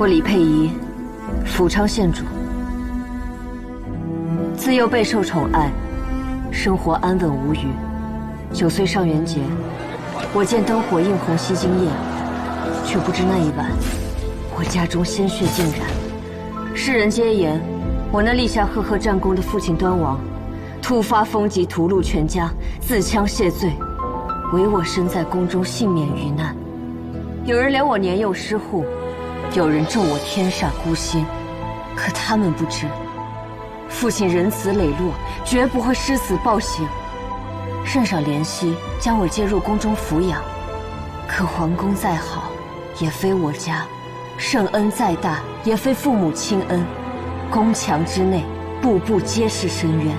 我李佩仪，福昌县主，自幼备受宠爱，生活安稳无虞。9岁上元节，我见灯火映红西京夜，却不知那一晚，我家中鲜血浸染。世人皆言，我那立下赫赫战功的父亲端王，突发风疾屠戮全家，自枪谢罪，唯我身在宫中幸免于难。有人怜我年幼失护，有人咒我天煞孤星，可他们不知，父亲仁慈磊落，绝不会失死暴行。圣上怜惜，将我接入宫中抚养。可皇宫再好，也非我家；圣恩再大，也非父母亲恩。宫墙之内，步步皆是深渊。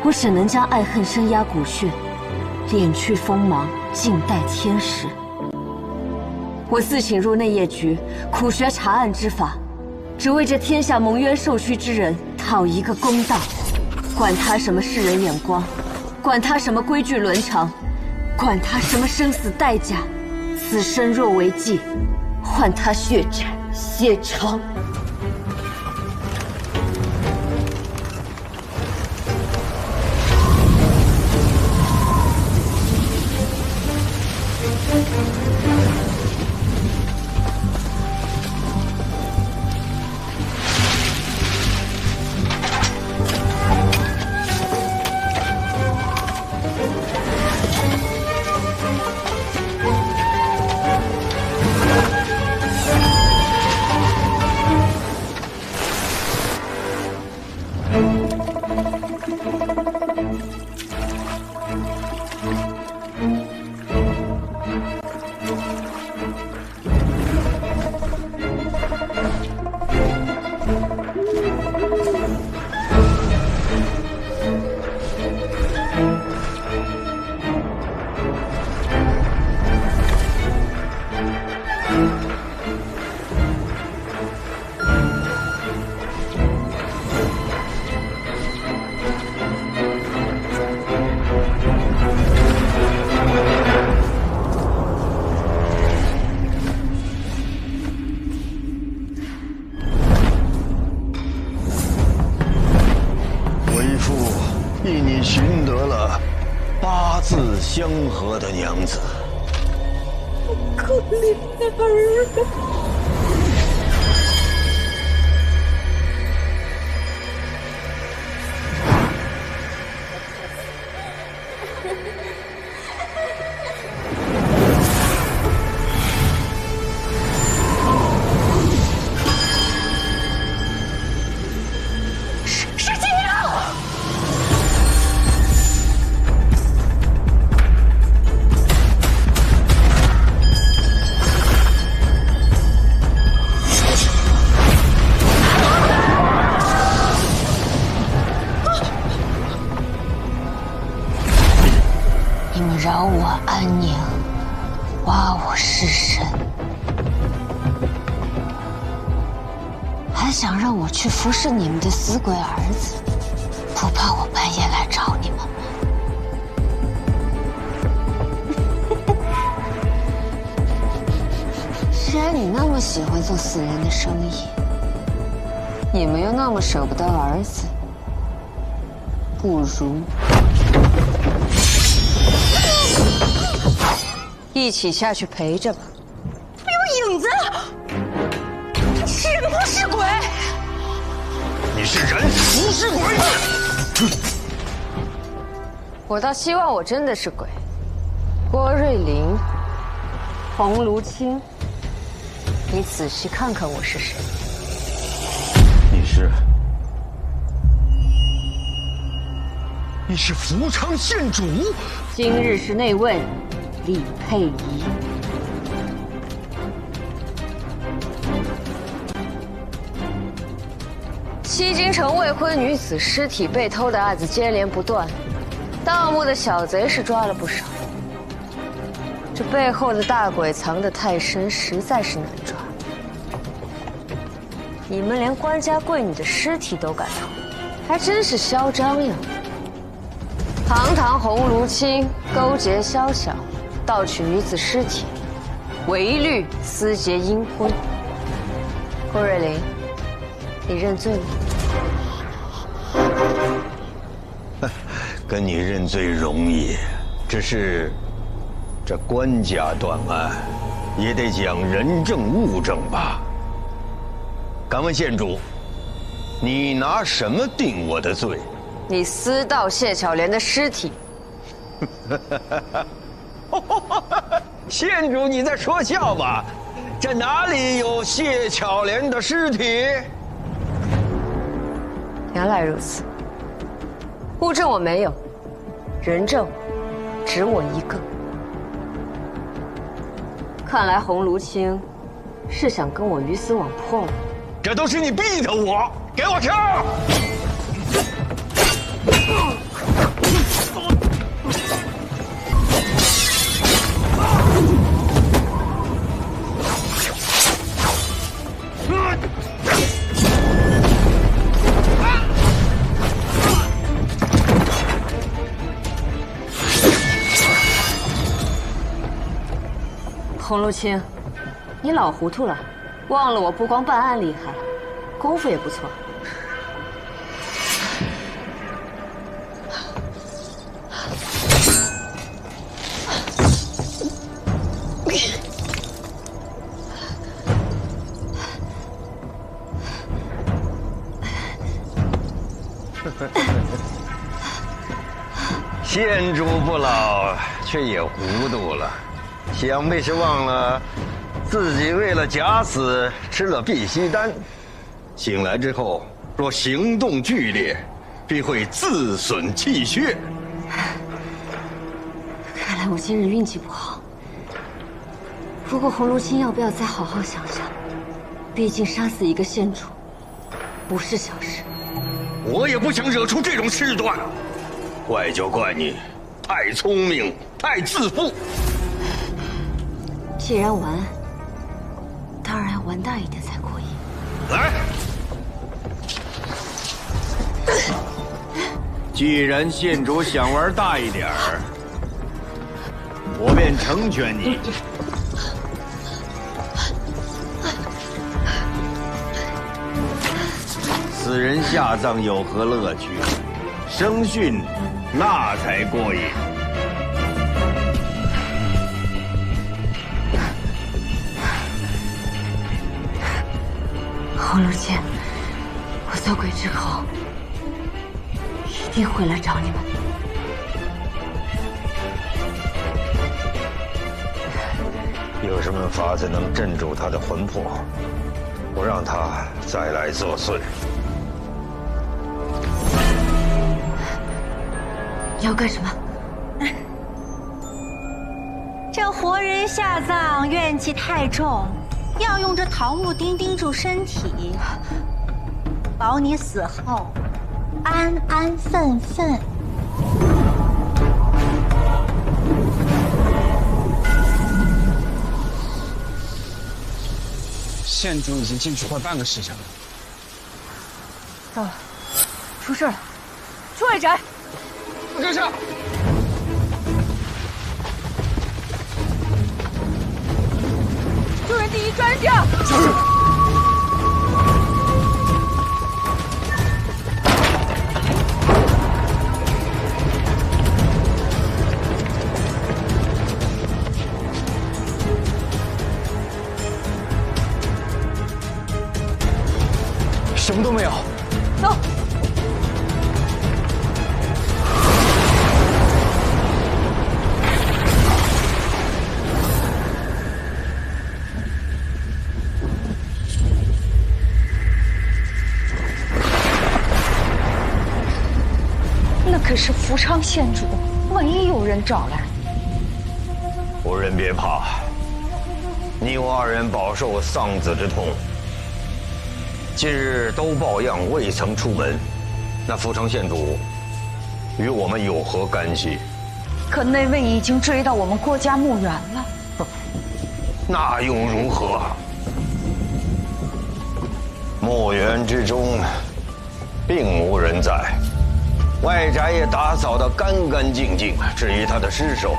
我只能将爱恨深压骨血，敛去锋芒，静待天时。我自请入内业局，苦学查案之法，只为这天下蒙冤受屈之人讨一个公道。管他什么世人眼光，管他什么规矩伦常，管他什么生死代价，此生若为祭，换他血债血偿。替你寻得了8字相合的娘子。可怜儿啊！你们饶我安宁，挖我尸身，还想让我去服侍你们的死鬼儿子，不怕我半夜来找你们吗？既然你那么喜欢做死人的生意，你们又那么舍不得儿子，不如一起下去陪着吧。有影子，你是人不是鬼？你是人不是鬼？我倒希望我真的是鬼。郭瑞林，洪卢清，你仔细看看我是谁。你是福昌县主。今日是内卫李佩仪。西京城未婚女子尸体被偷的案子接连不断，盗墓的小贼是抓了不少，这背后的大鬼藏得太深，实在是难抓。你们连官家贵女的尸体都敢偷，还真是嚣张呀！堂堂洪卢清勾结宵小，盗取女子尸体，违律私结阴婚，霍瑞林，你认罪了？跟你认罪容易，只是这官家断案，也得讲人证物证吧？敢问县主，你拿什么定我的罪？你私盗谢巧莲的尸体。县主，你在说笑吧？这哪里有谢巧莲的尸体？原来如此。物证我没有，人证只我一个。看来洪卢清是想跟我鱼死网破了。这都是你逼的我，给我上！洪卢清，你老糊涂了，忘了我不光办案厉害，功夫也不错。县主不老，却也糊涂了。想必是忘了自己为了假死吃了避虚丹，醒来之后若行动剧烈，必会自损气血。看来我今日运气不好。不过洪卢清要不要再好好想想？毕竟杀死一个县主，不是小事。我也不想惹出这种事端，怪就怪你太聪明，太自负。既然玩，当然要玩大一点才过瘾。来，既然县主想玩大一点儿，我便成全你。死人下葬有何乐趣？生训那才过瘾。洪卢清，我做鬼之后一定会来找你们。有什么法子能镇住他的魂魄，不让他再来作祟？你要干什么？这活人下葬怨气太重，要用这桃木钉钉住身体，保你死后安安分分。县主已经进去快半个时辰了。到了，出事了！出外宅！跟上！救人第一，抓人第二！就是。什么都没有。走。那可是福昌县主，万一有人找来，夫人别怕，你我二人饱受丧子之痛。近日都抱恙，未曾出门。那福昌县主与我们有何干系？可那位已经追到我们郭家墓园了。那又如何？墓园之中并无人在，外宅也打扫得干干净净。至于他的尸首，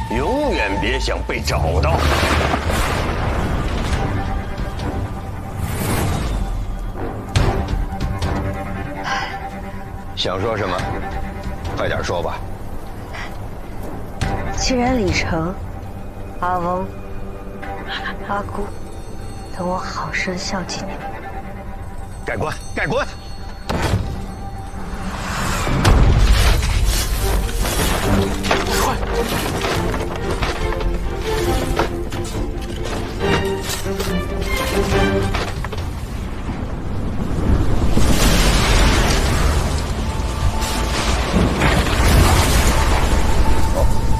永远别想被找到。想说什么？快点说吧。既然李成、阿翁、阿姑等我好生孝敬你们，盖棺，盖棺！快！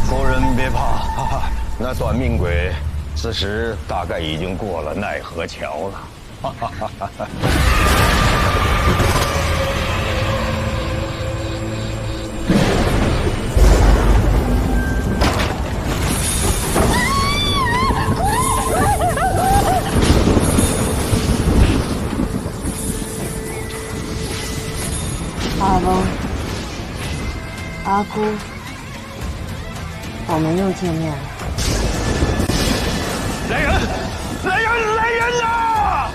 夫人别怕，哈哈，那短命鬼此时大概已经过了奈何桥了。哈哈哈哈哈。阿翁、阿姑，我们又见面了。来人！来人！来人呐！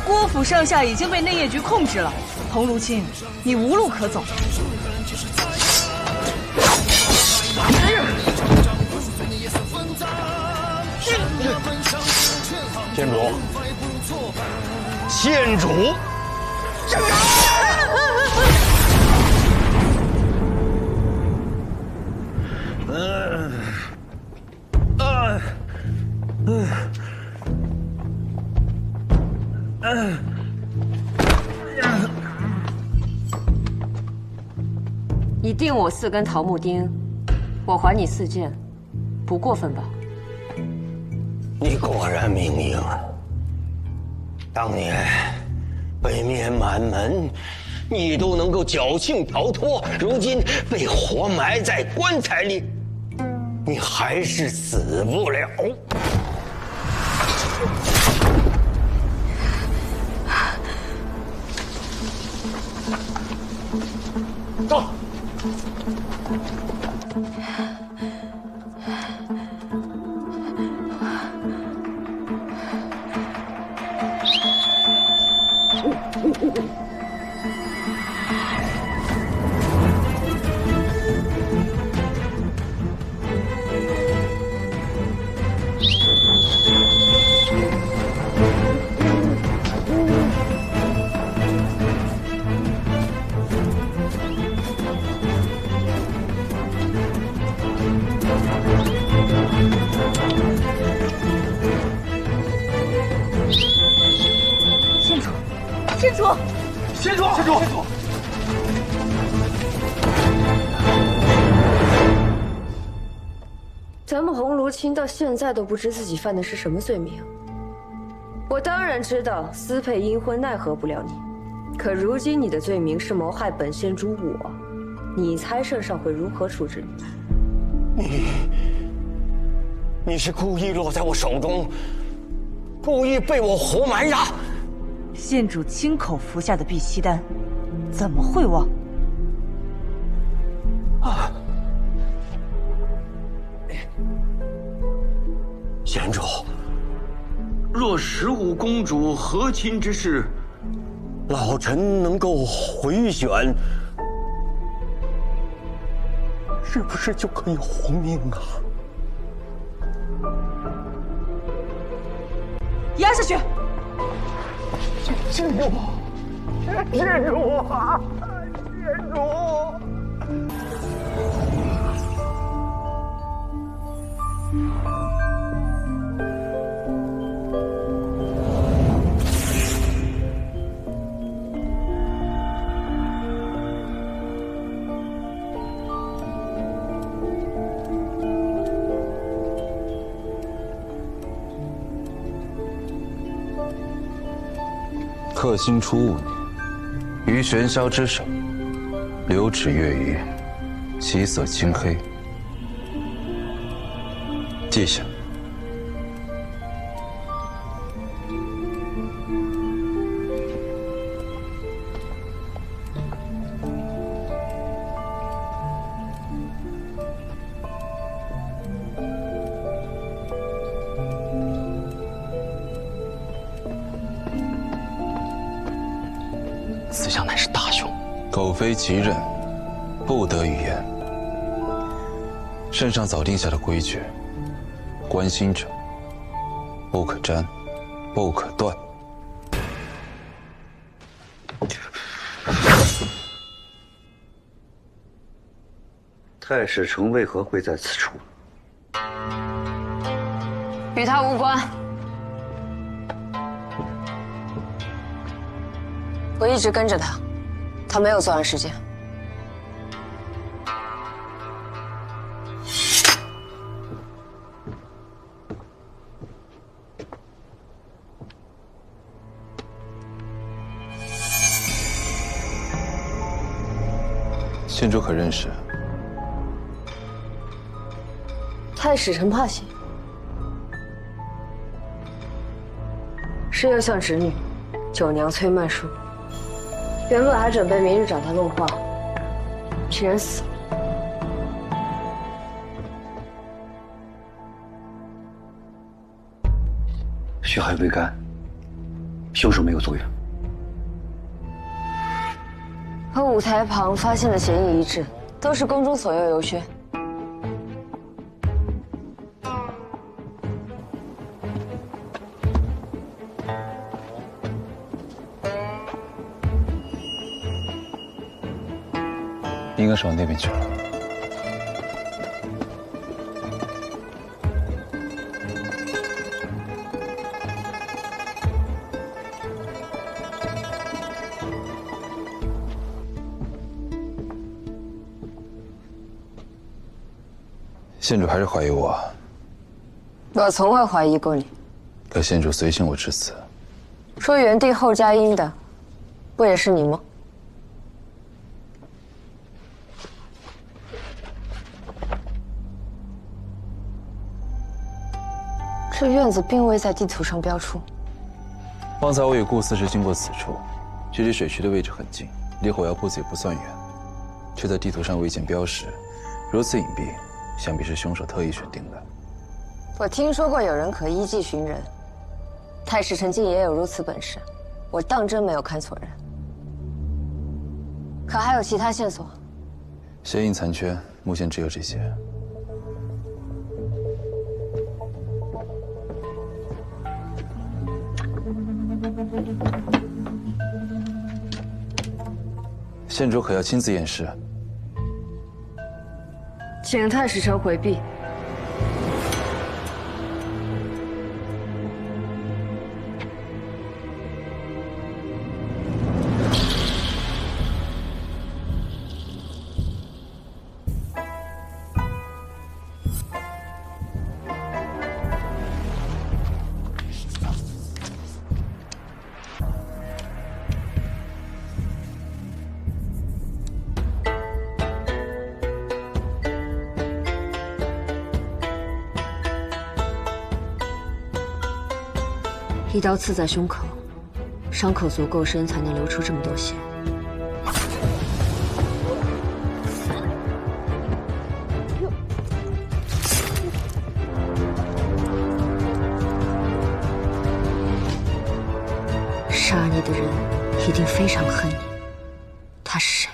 郭府上下已经被内业局控制了，桐庐卿，你无路可走。县主，县主，你定我4根桃木钉，我还你4件，不过分吧？你果然明英。当年北面满门，你都能够侥幸逃脱，如今被活埋在棺材里，你还是死不了。走。县主！咱们红炉卿到现在都不知自己犯的是什么罪名。我当然知道私配阴婚奈何不了你，可如今你的罪名是谋害本县主我，你猜圣上会如何处置你？你是故意落在我手中，故意被我活埋呀！县主亲口服下的碧溪丹，怎么会忘？啊！县主，若15公主和亲之事，老臣能够回选，是不是就可以活命啊？压下去！县主，县主啊，县主！克星初5年，于玄霄之手，流齿月余，其色青黑。记下。此将乃是大凶，苟非其任，不得语言。圣上早定下的规矩，关心者不可沾，不可断。太史丞为何会在此处？与他无关。我一直跟着他，他没有作案时间。县主可认识？太史丞怕谁？是右相侄女，九娘崔曼淑。原本还准备明日找她论话，竟然死了。血海未干，凶手没有走远。和舞台旁发现的嫌疑一致，都是宫中左右游学。应该是往那边去了。县主还是怀疑我？我从未怀疑过你。可县主随行我至此，说元帝后加殷的，不也是你吗？这院子并未在地图上标出。方才我与顾司时经过此处，距离水渠的位置很近，离火药铺子也不算远，却在地图上未见标识，如此隐蔽，想必是凶手特意选定的。我听说过有人可依计寻人，太史丞竟也有如此本事，我当真没有看错人。可还有其他线索？鞋印残缺，目前只有这些。县主可要亲自验尸？请太史丞回避。一刀刺在胸口，伤口足够深，才能流出这么多血。杀你的人一定非常恨你，他是谁？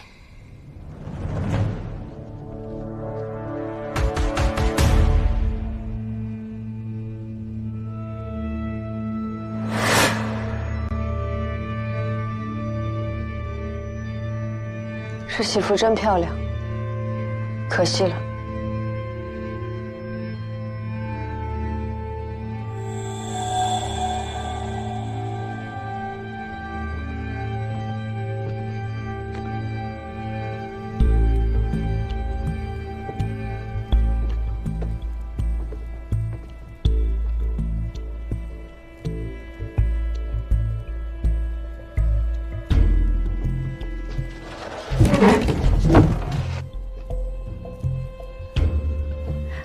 这戏服真漂亮，可惜了。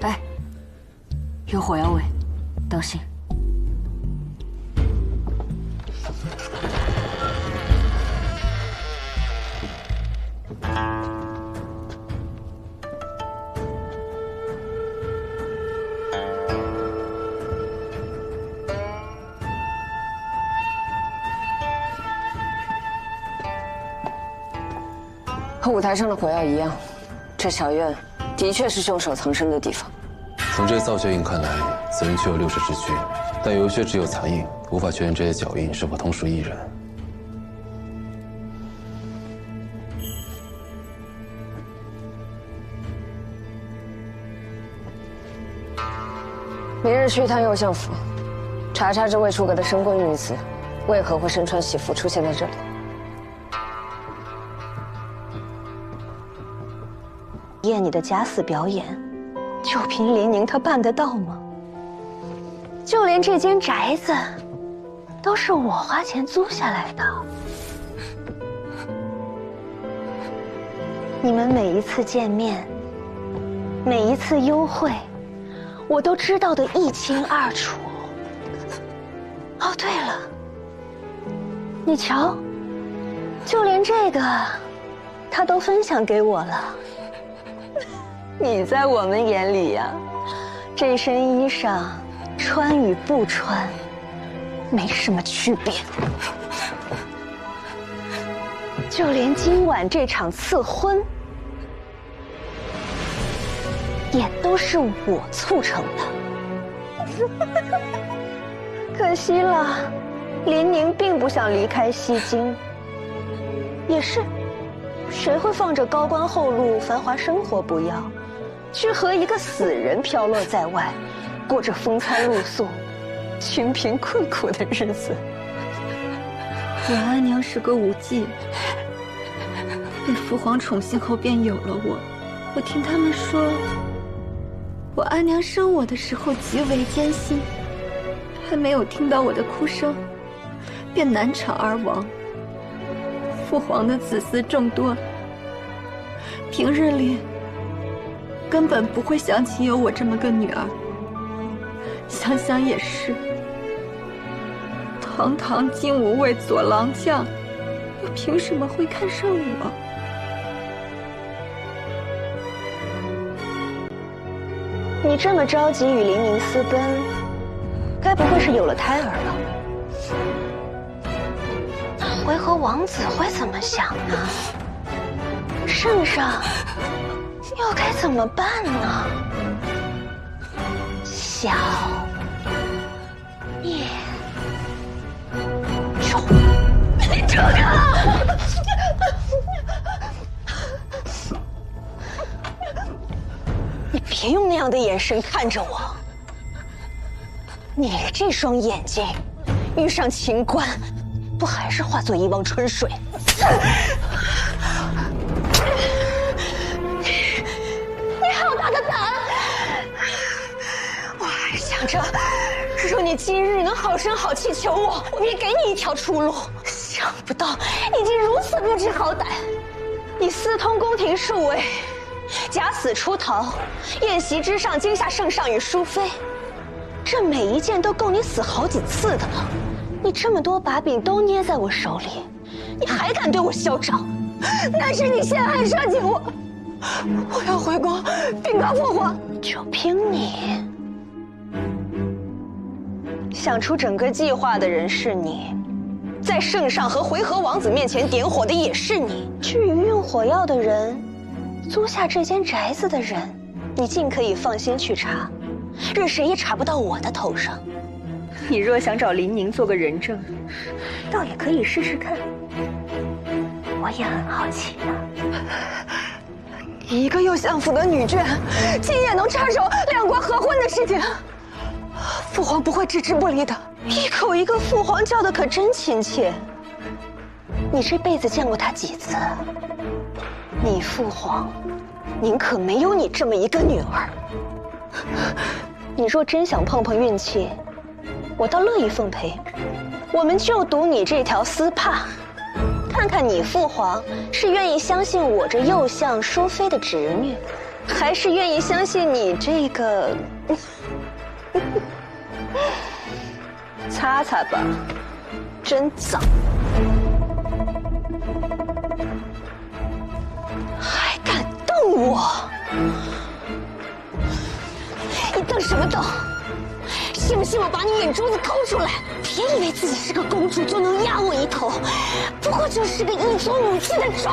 哎，有火药味，当心！和舞台上的火药一样，这小院的确是凶手藏身的地方。从这造脚印看来，此人确有6指之躯，但由于血只有残印，无法确认这些脚印是否同属一人。明日去一趟右相府，查查这未出阁的深宫女子，为何会身穿喜服出现在这里。验你的假死表演，就凭林宁他办得到吗？就连这间宅子，都是我花钱租下来的。你们每一次见面，每一次幽会，我都知道得一清二楚。哦，对了，你瞧，就连这个，他都分享给我了。你在我们眼里呀，这身衣裳穿与不穿没什么区别。就连今晚这场赐婚，也都是我促成的。可惜了，林宁并不想离开西京。也是，谁会放着高官厚禄、繁华生活不要，去和一个死人飘落在外，过着风餐露宿、清贫困苦的日子？阮安娘是个舞妓，被父皇宠幸后便有了我。我听他们说，我安娘生我的时候极为艰辛，还没有听到我的哭声，便难产而亡。父皇的子嗣众多，平日里根本不会想起有我这么个女儿。想想也是，堂堂金吾卫左郎将，又凭什么会看上我？你这么着急与林宁私奔，该不会是有了胎儿吧？回纥王子会怎么想呢？圣上又该怎么办呢？小孽种，你住口！你别用那样的眼神看着我，你这双眼睛遇上秦观，不还是化作一汪春水？你好大的胆！我还想着，若你今日能好声好气求我，我便给你一条出路。想不到你竟如此不知好歹！你私通宫廷数位，假死出逃，宴席之上惊吓圣上与淑妃，这每一件都够你死好几次的了。你这么多把柄都捏在我手里，你还敢对我嚣张？那是你陷害设计我！我要回宫禀告父皇，就凭你想出整个计划的人是你，在圣上和回纥王子面前点火的也是你。至于用火药的人，租下这间宅子的人，你尽可以放心去查，任谁也查不到我的头上。你若想找林宁做个人证，倒也可以试试看。我也很好奇呢。一个右相府的女眷，竟也能插手两国合婚的事情，父皇不会置之不理的。一口一个父皇叫的可真亲切。你这辈子见过他几次？你父皇宁可没有你这么一个女儿。你若真想碰碰运气，我倒乐意奉陪。我们就赌你这条丝帕，看看你父皇是愿意相信我这右相淑妃的侄女，还是愿意相信你这个……擦擦吧，真脏。还敢瞪我？你瞪什么瞪？信不信我把你眼珠子抠出来？别以为自己是个公主就能压我一头，不过就是个一族武器的种。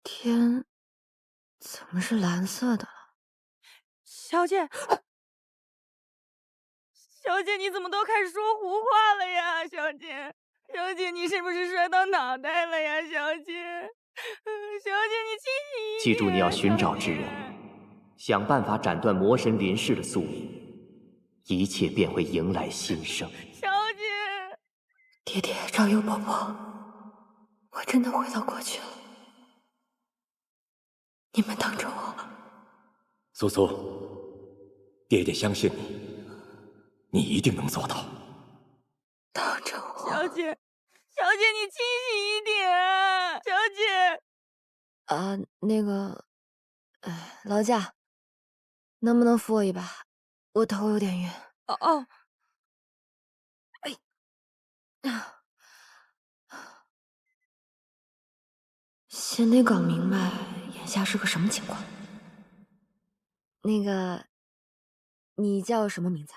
天怎么是蓝色的？小姐，小姐，你怎么都开始说胡话了呀？小姐，小姐，你是不是摔到脑袋了呀？小姐，小姐，你清醒一点。记住，你要寻找之人，想办法斩断魔神林氏的宿命，一切便会迎来新生。小姐，爹爹，赵佑伯伯，我真的回到过去了，你们等着我。苏苏，爹爹相信你，你一定能做到。等着我。小姐，小姐，你清醒一点啊！小姐，那个，劳驾，能不能扶我一把？我头有点晕。哦，先得搞明白眼下是个什么情况。那个，你叫什么名字？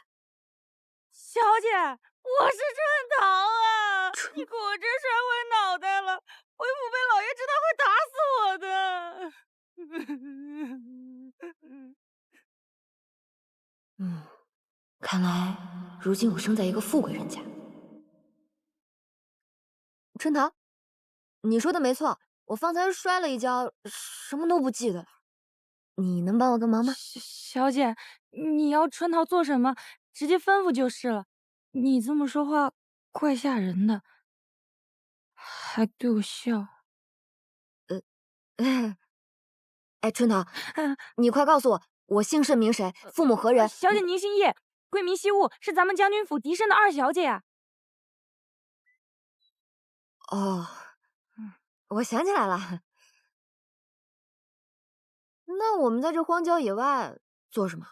小姐，我是春桃啊！你果真摔坏脑袋了，回府被老爷知道会打死我的。看来如今我生在一个富贵人家。春桃，你说的没错，我方才摔了一跤，什么都不记得了。你能帮我个忙吗？小姐，你要春桃做什么，直接吩咐就是了。你这么说话，怪吓人的，还对我笑。哎，春桃，你快告诉我，我姓甚名谁，父母何人？小姐您姓叶，贵名惜物，是咱们将军府嫡生的二小姐啊。哦，我想起来了。那我们在这荒郊野外做什么？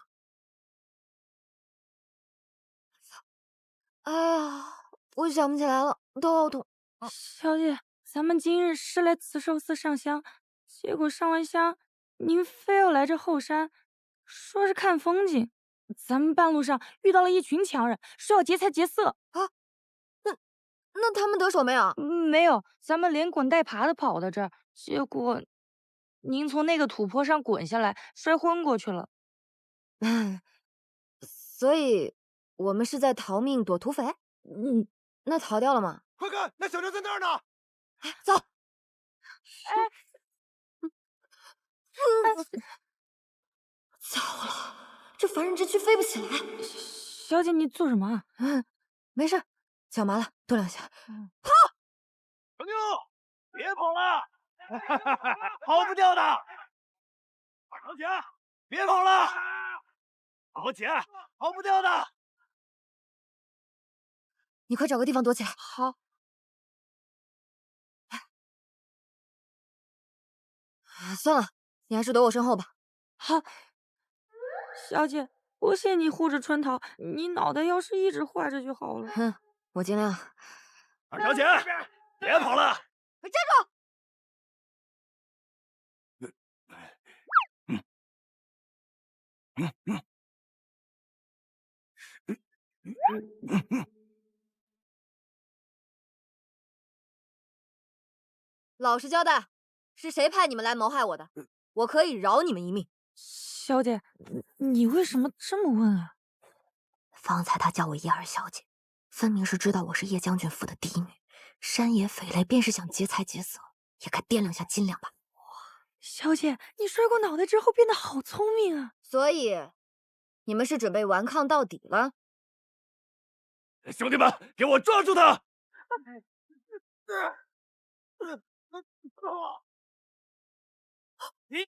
哎呀，我想不起来了，头好痛。小姐，咱们今日是来慈寿寺上香，结果上完香，您非要来这后山，说是看风景。咱们半路上遇到了一群强人，说要劫财劫色啊。那他们得手没有？没有，咱们连滚带爬的跑到这儿，结果您从那个土坡上滚下来，摔昏过去了。所以我们是在逃命躲土匪？那逃掉了吗？快看，那小牛在那儿呢！走。糟了，这凡人之躯飞不起来。小姐，你做什么啊？没事，脚麻了，跺2下。跑！小牛，别跑了，跑不掉的。二小姐，别跑了，好姐，跑不掉的。你快找个地方躲起来。好。算了，你还是躲我身后吧。好。小姐，多谢你护着春桃，你脑袋要是一直坏着就好了。哼，我尽量。二小姐，别跑了！站住！老实交代，是谁派你们来谋害我的？我可以饶你们一命。小姐，你为什么这么问啊？方才他叫我叶二小姐，分明是知道我是叶将军府的嫡女。山野匪类便是想劫财劫色，也该掂量下斤两吧。哇，小姐，你摔过脑袋之后变得好聪明啊！所以，你们是准备顽抗到底了？兄弟们，给我抓住他！你。走啊！叶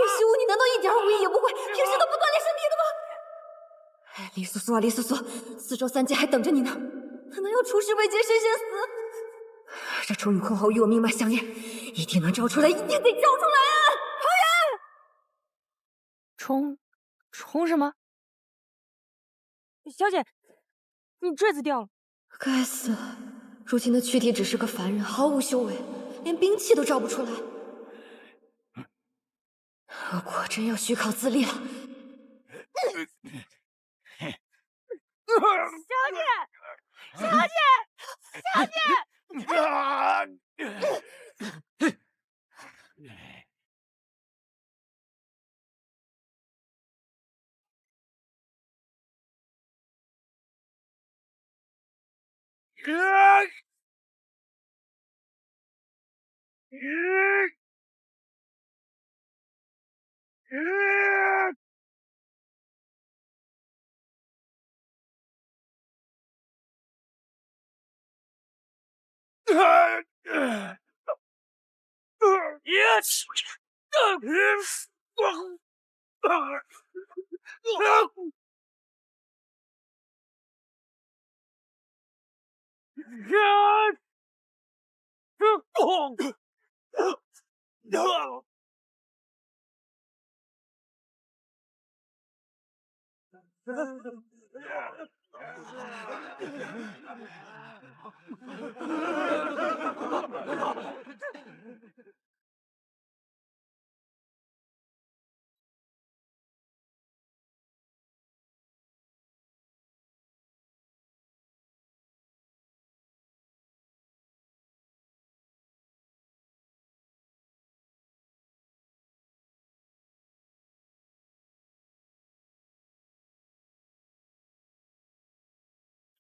惜物，你难道一点武艺也不会，平时都不锻炼身体的吗？李素素啊，李素素，4州3界还等着你呢，能要出师未捷身先死？这楚雨空侯与我命脉相连，一定能招出来，一定得招出来啊！虫什么？小姐，你坠子掉了。该死，如今的躯体只是个凡人，毫无修为，连兵器都招不出来。我果真要虚考自立了。小姐，小姐，小姐！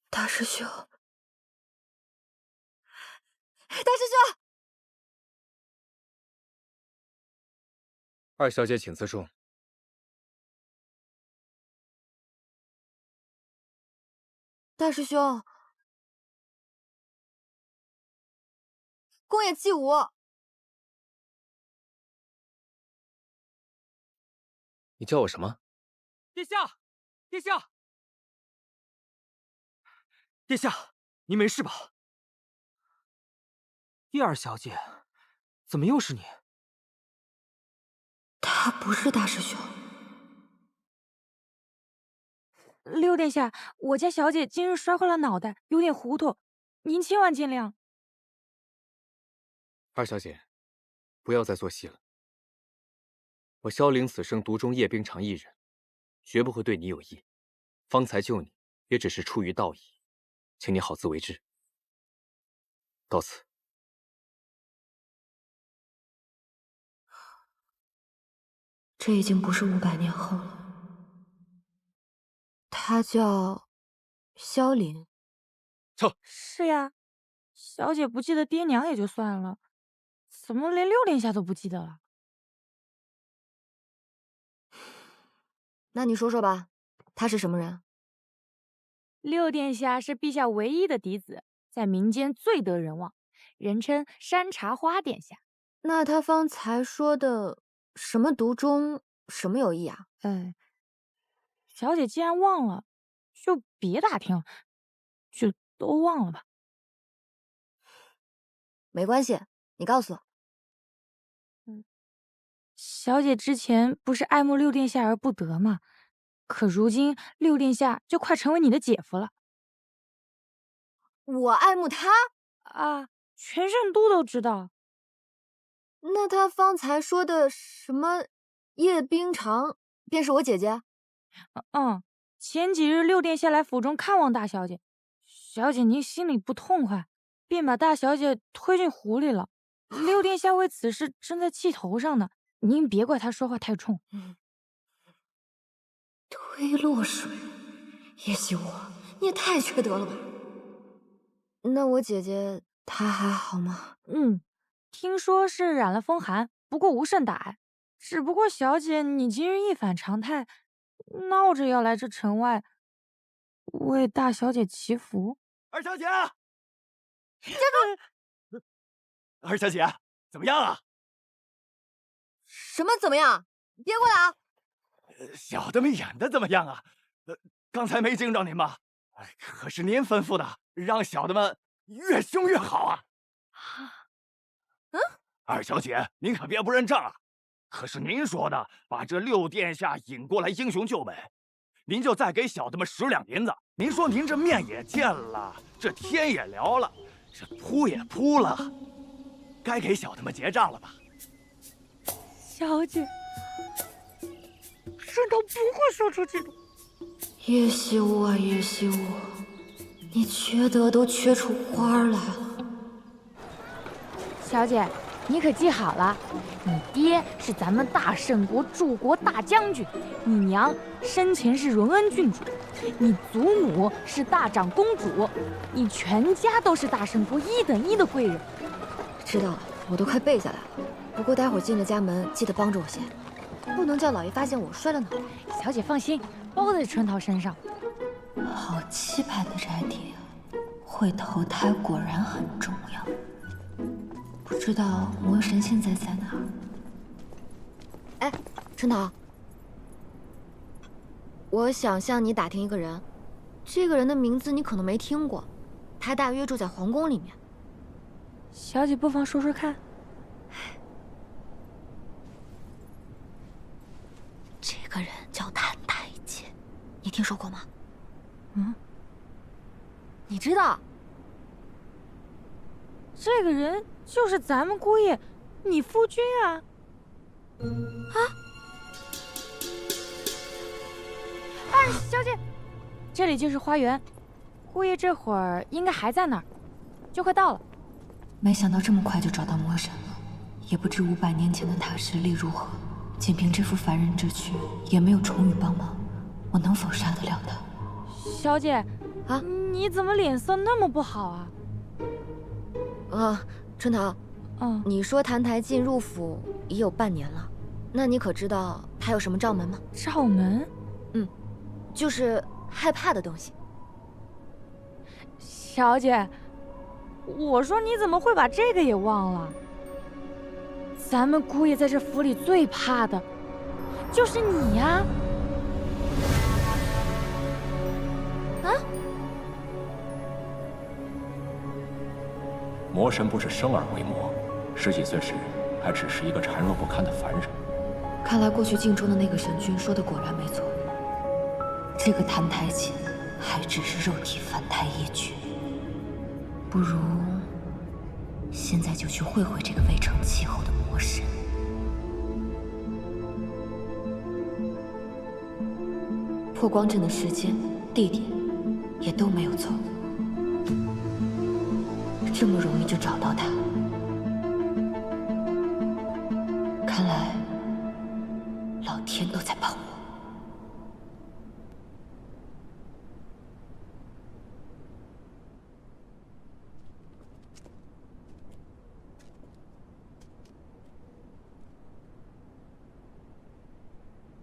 大师兄，大师兄！二小姐，请自重。大师兄，宫野纪武，你叫我什么？殿下，殿下，殿下，您没事吧？第二小姐，怎么又是你？他不是大师兄。六殿下，我家小姐今日摔坏了脑袋，有点糊涂，您千万见谅。二小姐，不要再做戏了。我萧凌此生独钟叶冰裳一人，绝不会对你有意。方才救你，也只是出于道义，请你好自为之。到此。这已经不是500年后了。他叫萧凌。是呀，小姐不记得爹娘也就算了，怎么连六殿下都不记得了？那你说说吧，他是什么人？六殿下是陛下唯一的嫡子，在民间最得人望，人称山茶花殿下。那他方才说的什么独钟，什么有意啊？小姐既然忘了，就别打听了，就都忘了吧。没关系，你告诉我。小姐之前不是爱慕六殿下而不得吗？可如今六殿下就快成为你的姐夫了。我爱慕他啊，全圣都都知道。那他方才说的什么叶冰裳，便是我姐姐？前几日六殿下来府中看望大小姐，小姐您心里不痛快，便把大小姐推进湖里了。六殿下为此事正在气头上呢，您别怪他说话太冲。推落水，叶希武，你也太缺德了吧？那我姐姐她还好吗？听说是染了风寒，不过无甚大碍。只不过小姐你今日一反常态，闹着要来这城外为大小姐祈福。二小姐，二小姐怎么样啊？什么怎么样？别过来啊！小的们演的怎么样啊？刚才没惊着您吗？可是您吩咐的，让小的们越凶越好啊！二小姐，您可别不认账啊！可是您说的，把这六殿下引过来英雄救美，您就再给小的们10两银子。您说您这面也见了，这天也聊了，这铺也铺了，该给小的们结账了吧？小姐，顺头不会说出去的。叶惜雾啊，叶惜雾，你缺德都缺出花来了。小姐，你可记好了，你爹是咱们大圣国柱国大将军，你娘生前是荣恩郡主，你祖母是大长公主，你全家都是大圣国1等1的贵人。知道了，我都快背下来了。不过待会儿进了家门，记得帮着我些，不能叫老爷发现我摔了脑袋。小姐放心，包在春桃身上。好气派的斋体啊！会投胎果然很重要。不知道魔神现在在哪儿？哎，春桃，我想向你打听一个人，这个人的名字你可能没听过，他大约住在皇宫里面。小姐不妨说说看。这个人叫谭台笺，你听说过吗？你知道？这个人就是咱们姑爷，你夫君啊！小姐，这里就是花园，姑爷这会儿应该还在那儿，就快到了。没想到这么快就找到魔神了，也不知500年前的他实力如何。仅凭这副凡人之躯，也没有重羽帮忙，我能否杀得了他？小姐，你怎么脸色那么不好啊？春桃，你说谭台笺入府已有半年了，那你可知道他有什么罩门吗？罩门？就是害怕的东西。小姐，我说你怎么会把这个也忘了？咱们姑爷在这府里最怕的，就是你呀！魔神不是生而为魔，10几岁时还只是一个孱弱不堪的凡人。看来过去镜中的那个神君说的果然没错，这个谭台笺还只是肉体凡胎一具。不如现在就去会会这个未成气候的魔神。破光阵的时间、地点也都没有错，这么容易就找到他，看来老天都在帮我。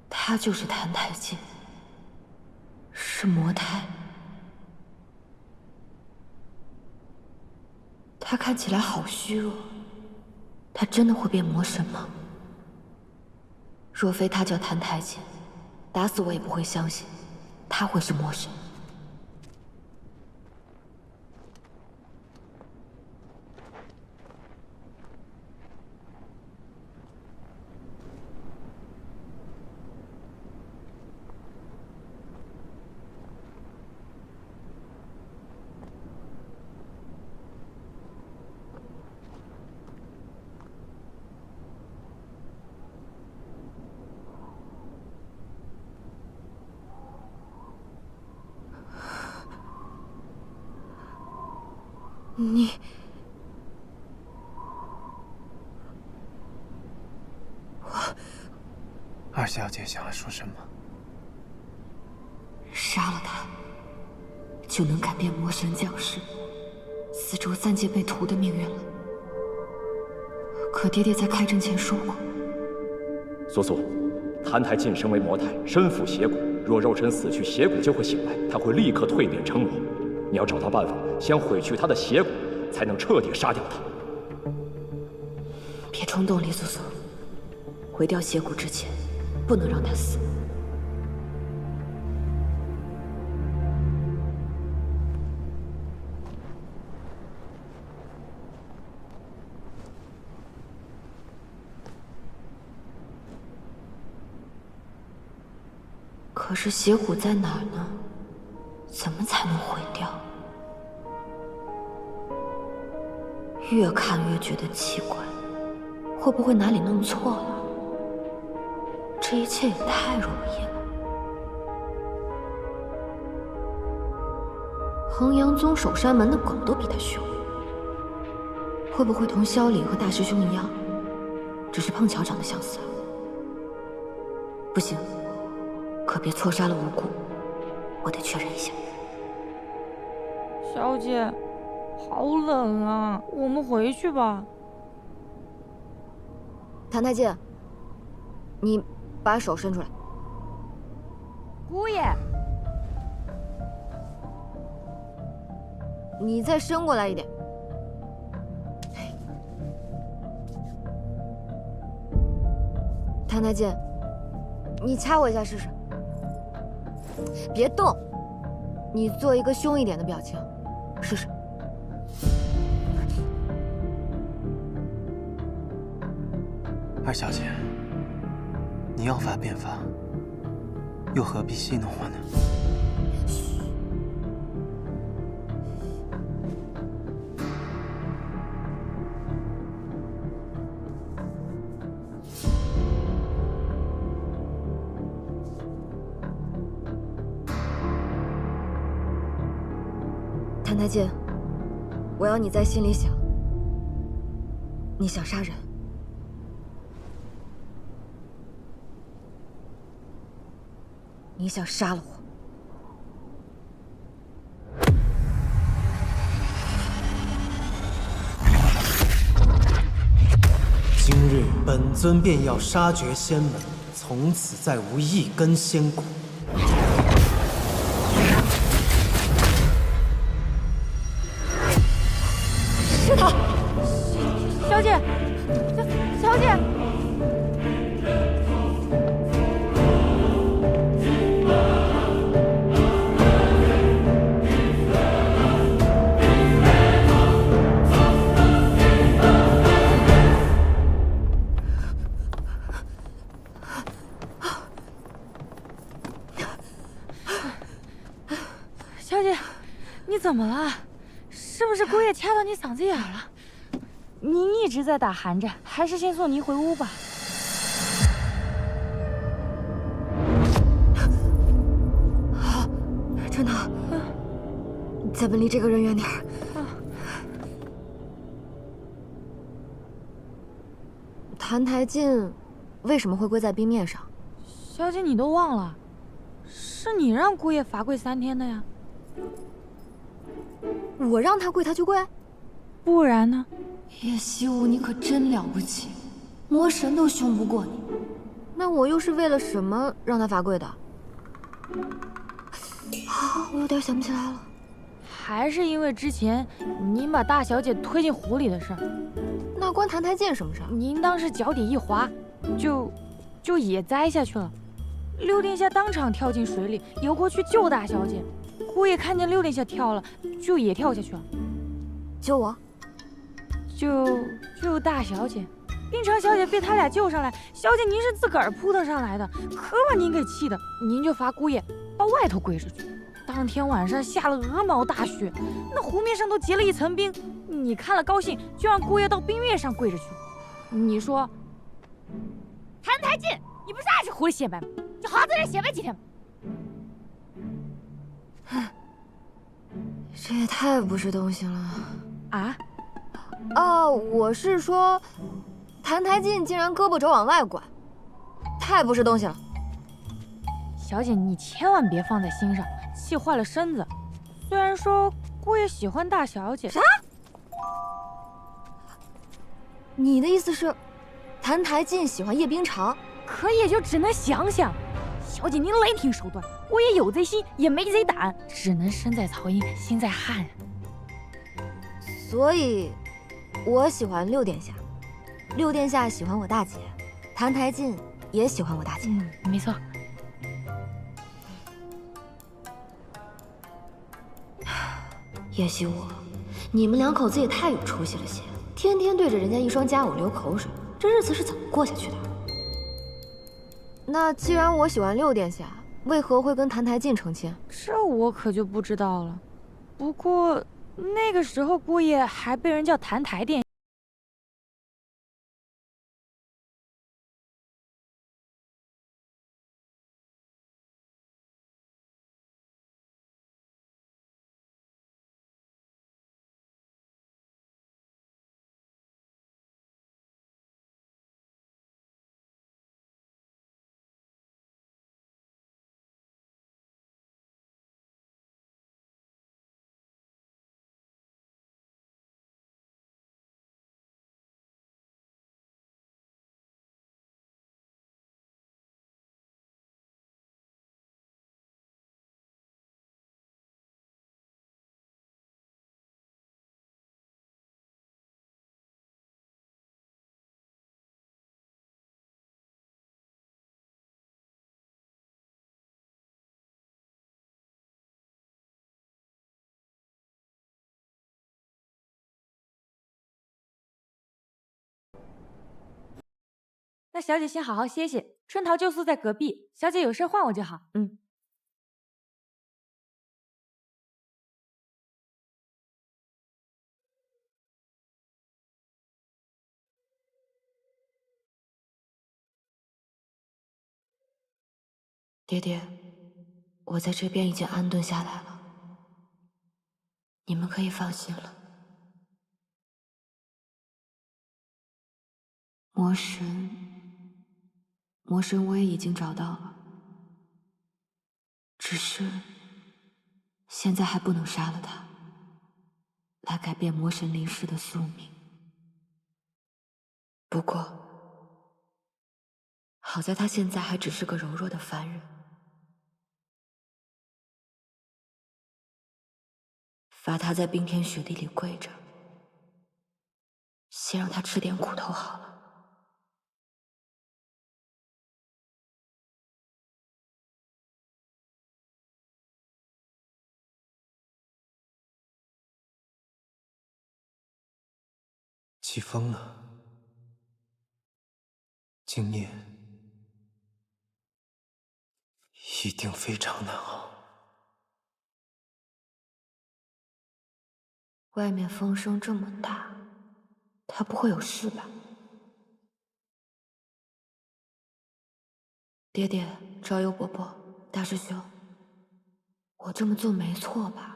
他就是谭台笺，是魔胎。他看起来好虚弱，他真的会变魔神吗？若非他叫谭台笺，打死我也不会相信他会是魔神。你，二小姐想要说什么？杀了他，就能改变魔神降世、四周3界被屠的命运了。可爹爹在开阵前说过，苏苏，谭台晋升为魔胎，身负邪骨，若肉身死去，邪骨就会醒来，他会立刻蜕变成魔。你要找到办法，先毁去他的邪骨，才能彻底杀掉他。别冲动，李苏苏。毁掉邪骨之前，不能让他死。可是邪骨在哪儿呢？怎么才能毁掉？越看越觉得奇怪，会不会哪里弄错了？这这一切也太容易了。衡阳宗守山门的狗都比他凶，会不会同萧凛和大师兄一样，只是碰巧长得相似？不行，可别错杀了无辜，我得确认一下。小姐，好冷啊，我们回去吧。谭太监，你把手伸出来。姑爷，你再伸过来一点。谭太监，你掐我一下试试。别动，你做一个凶一点的表情，试试。二小姐，你要发便发，又何必戏弄我呢？谭太监，我要你在心里想，你想杀人。你想杀了我？今日本尊便要杀绝仙门，从此再无一根仙骨。是他，小姐，小姐。小姐，你怎么了？是不是姑爷掐到你嗓子眼了？您一直在打寒战，还是先送您回屋吧。好，真的好。咱们离这个人远点儿。谭台烬为什么会跪在冰面上？小姐，你都忘了，是你让姑爷罚跪3天的呀。我让他跪，他就跪？不然呢？叶希武，你可真了不起，魔神都凶不过你。那我又是为了什么让他罚跪的？我有点想不起来了。还是因为之前您把大小姐推进湖里的事儿。那关谭台烬什么事？您当时脚底一滑，就也栽下去了。六殿下当场跳进水里，游过去救大小姐。姑爷看见六殿下跳了，就也跳下去了。救我？救大小姐。冰城小姐被他俩救上来，小姐您是自个儿扑腾上来的，可把您给气的，您就罚姑爷到外头跪着去。当天晚上下了鹅毛大雪，那湖面上都结了一层冰，你看了高兴，就让姑爷到冰面上跪着去。你说，谭台烬，你不是爱吃湖里显摆吗？就好好在这显摆几天吧。这也太不是东西了啊！哦，我是说，谭台烬竟然胳膊肘往外拐，太不是东西了。小姐，你千万别放在心上，气坏了身子。虽然说姑爷喜欢大小姐，啥？你的意思是，谭台烬喜欢叶冰裳？可也就只能想想。小姐，您雷霆手段，我也有贼心，也没贼胆，只能身在曹营心在汉。所以，我喜欢六殿下，六殿下喜欢我大姐，谭台烬也喜欢我大姐。没错。叶希武，你们两口子也太有出息了些，天天对着人家一双佳偶流口水，这日子是怎么过下去的？那既然我喜欢六殿下，为何会跟谭台烬成亲？这我可就不知道了。不过那个时候姑爷还被人叫谭台殿。那小姐先好好歇歇，春桃就宿在隔壁，小姐有事唤我就好。爹爹，我在这边已经安顿下来了，你们可以放心了。魔神我也已经找到了，只是现在还不能杀了他，来改变魔神临世的宿命。不过，好在他现在还只是个柔弱的凡人。罚他在冰天雪地里跪着，先让他吃点苦头好了。季风呢？今夜一定非常难熬。外面风声这么大，他不会有事吧？爹爹、昭幽伯伯、大师兄，我这么做没错吧？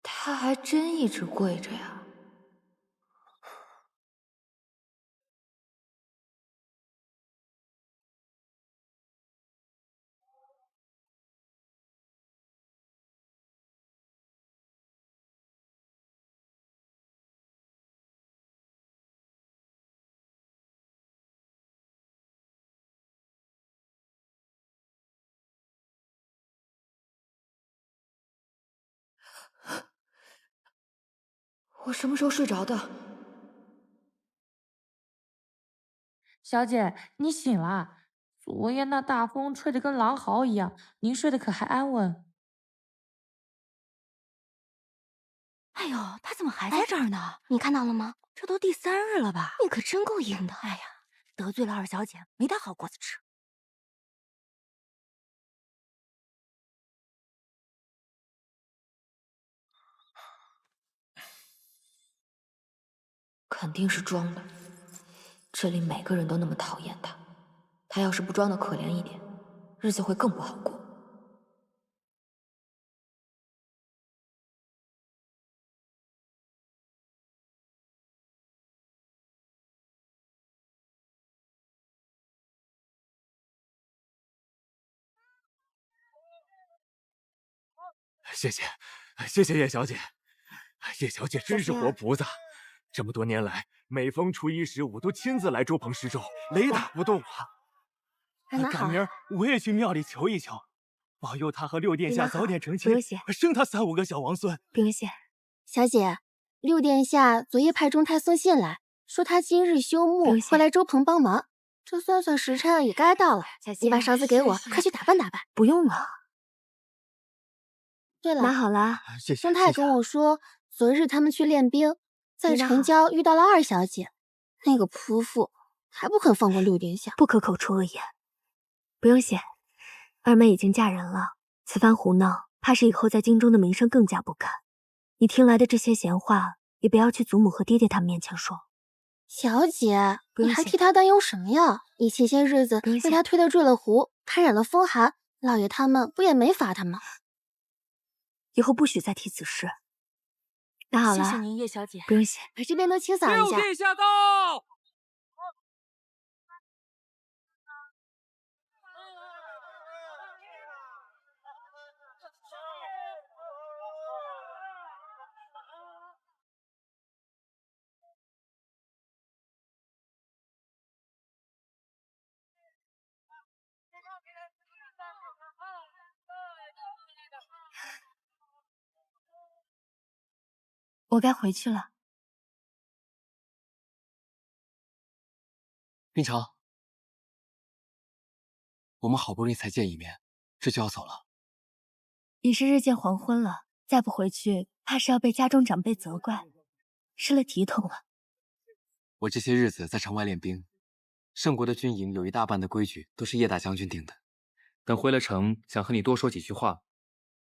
他还真一直跪着呀。我什么时候睡着的？小姐，你醒啦？昨夜那大风吹得跟狼嚎一样，您睡得可还安稳？哎呦，他怎么还在这儿呢？你看到了吗？这都第3日了吧？你可真够硬的！哎呀，得罪了二小姐，没她好果子吃。肯定是装的。这里每个人都那么讨厌他，他要是不装的可怜一点，日子会更不好过。谢谢，谢谢叶小姐。叶小姐真是活菩萨，这么多年来，每逢初一、15都亲自来周棚施粥，雷打不动啊。赶明儿我也去庙里求一求，保佑他和六殿下早点成亲，生他3、5个小王孙。不用谢，小姐，六殿下昨夜派中太送信来，说他今日休沐，会来周棚帮忙。这算时辰也该到了，你把勺子给我，快去打扮打扮。不用了。对了，拿好了。中太跟我说，昨日他们去练兵，在城郊遇到了二小姐，那个泼妇还不肯放过六殿下，不可口出恶言。不用谢，二妹已经嫁人了，此番胡闹，怕是以后在京中的名声更加不堪。你听来的这些闲话，也不要去祖母和爹爹他们面前说。小姐，你还替他担忧什么呀？你前些日子被他推得坠了湖，感染了风寒，老爷他们不也没罚他吗？以后不许再提此事。那好了，谢谢您，叶小姐。不用谢，把这边都清扫一下。六殿下到。我该回去了。冰城，我们好不容易才见一面，这就要走了。已是日渐黄昏了，再不回去，怕是要被家中长辈责怪，失了体统了。我这些日子在城外练兵，圣国的军营有一大半的规矩都是叶大将军定的。等回了城，想和你多说几句话，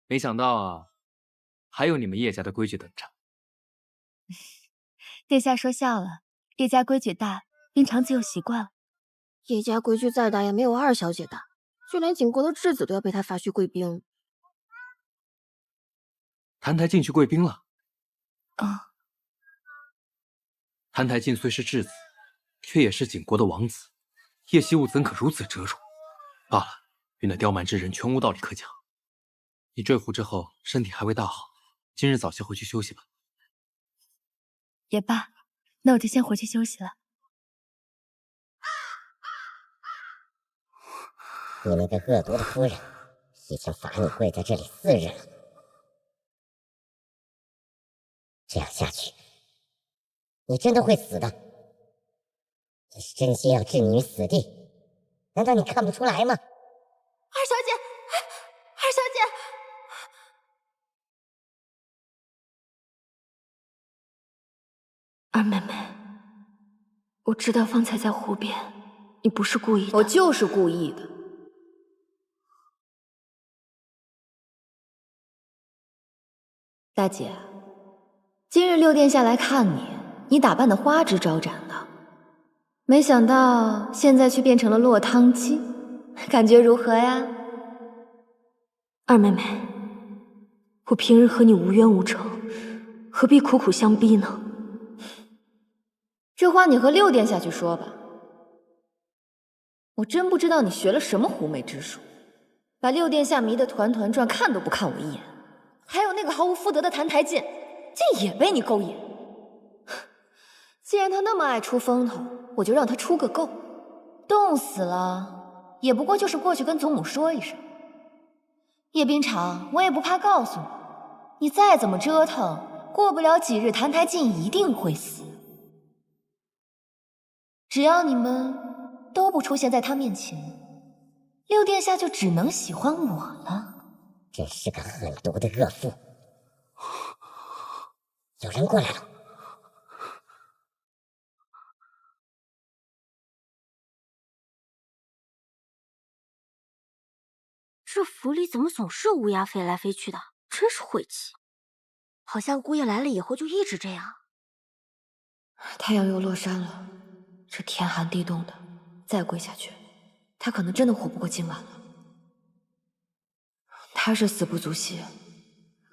没想到啊，还有你们叶家的规矩等着。殿下说笑了，叶家规矩大，冰长自有习惯了。叶家规矩再大也没有二小姐大，就连景国的质子都要被她发去贵宾。谭台烬去贵宾了。啊。谭台烬虽是质子，却也是景国的王子，叶惜雾怎可如此折辱？罢了，与那刁蛮之人全无道理可讲。你坠湖之后，身体还未大好，今日早些回去休息吧。也罢，那我就先回去休息了。你那个恶毒的夫人，已经罚你跪在这里4日了。这样下去，你真的会死的。这是真心要置你于死地，难道你看不出来吗？二小姐，二小姐，二妹妹，我知道方才在湖边，你不是故意的。我就是故意的。大姐，今日六殿下来看你，你打扮的花枝招展的，没想到现在却变成了落汤鸡，感觉如何呀？二妹妹，我平日和你无冤无仇，何必苦苦相逼呢？这话你和六殿下去说吧。我真不知道你学了什么狐媚之术，把六殿下迷得团团转，看都不看我一眼。还有那个毫无夫德的谭台烬，竟也被你勾引。既然他那么爱出风头，我就让他出个够。冻死了，也不过就是过去跟祖母说一声。叶冰长，我也不怕告诉你，你再怎么折腾，过不了几日，谭台烬一定会死。只要你们都不出现在他面前，六殿下就只能喜欢我了。真是个狠毒的恶妇！有人过来了。这府里怎么总是乌鸦飞来飞去的？真是晦气。好像姑爷来了以后就一直这样。太阳又落山了，这天寒地冻的，再跪下去，他可能真的活不过今晚了。他是死不足惜，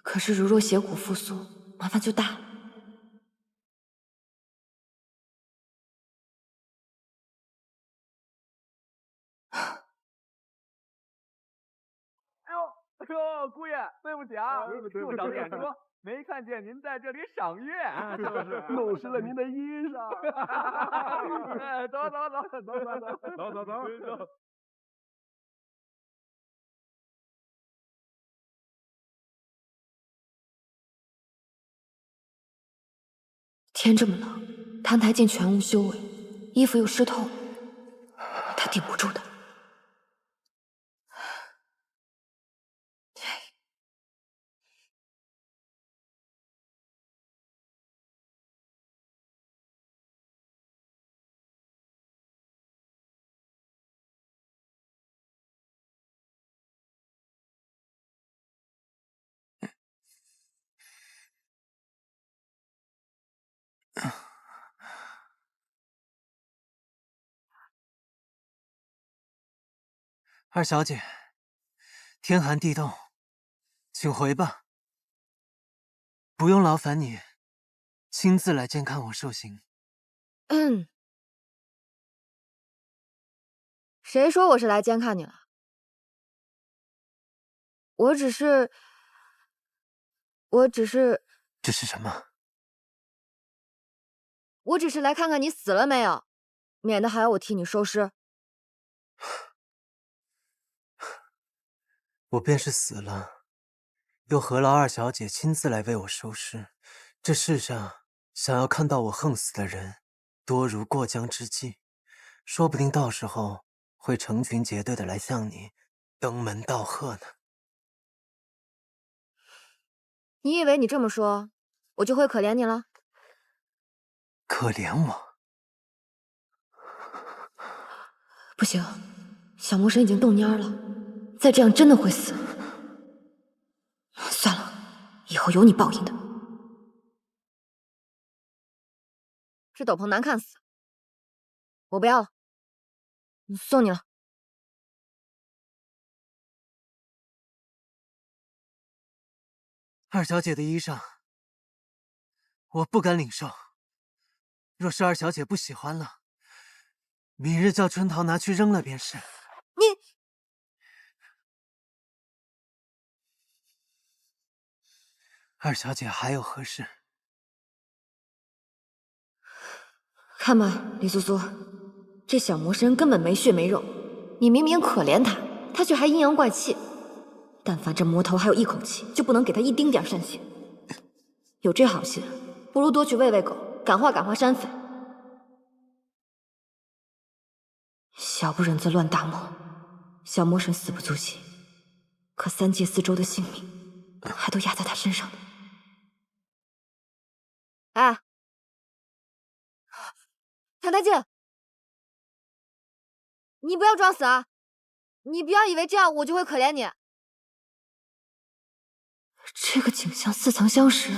可是如若血骨复苏，麻烦就大了。哎呦，姑爷，对不起啊，恕小点说，没看见您在这里赏月，就是弄湿了您的衣裳。走。天这么冷，谭台烬全无修为，衣服又湿透，他顶不住的。二小姐，天寒地冻，请回吧。不用劳烦你亲自来监看我受刑。谁说我是来监看你了？我只是这是什么？我只是来看看你死了没有，免得还要我替你收尸。我便是死了，又何劳二小姐亲自来为我收尸？这世上想要看到我横死的人，多如过江之鲫。说不定到时候会成群结队的来向你登门道贺呢。你以为你这么说，我就会可怜你了？可怜我？不行，小魔神已经动蔫了，再这样真的会死。算了，以后有你报应的。这斗篷难看死，我不要了，送你了。二小姐的衣裳，我不敢领受。若是二小姐不喜欢了，明日叫春桃拿去扔了便是。你，二小姐还有何事？看吧，李苏苏，这小魔神根本没血没肉，你明明可怜他，他却还阴阳怪气。但凡这魔头还有一口气，就不能给他一丁点善血。有这好心，不如多去喂喂狗，感化感化山匪。小不忍则乱大谋，小魔神死不足惜，可三界四周的性命还都压在他身上呢。哎，谭太静，你不要装死啊！你不要以为这样我就会可怜你。这个景象似曾相识，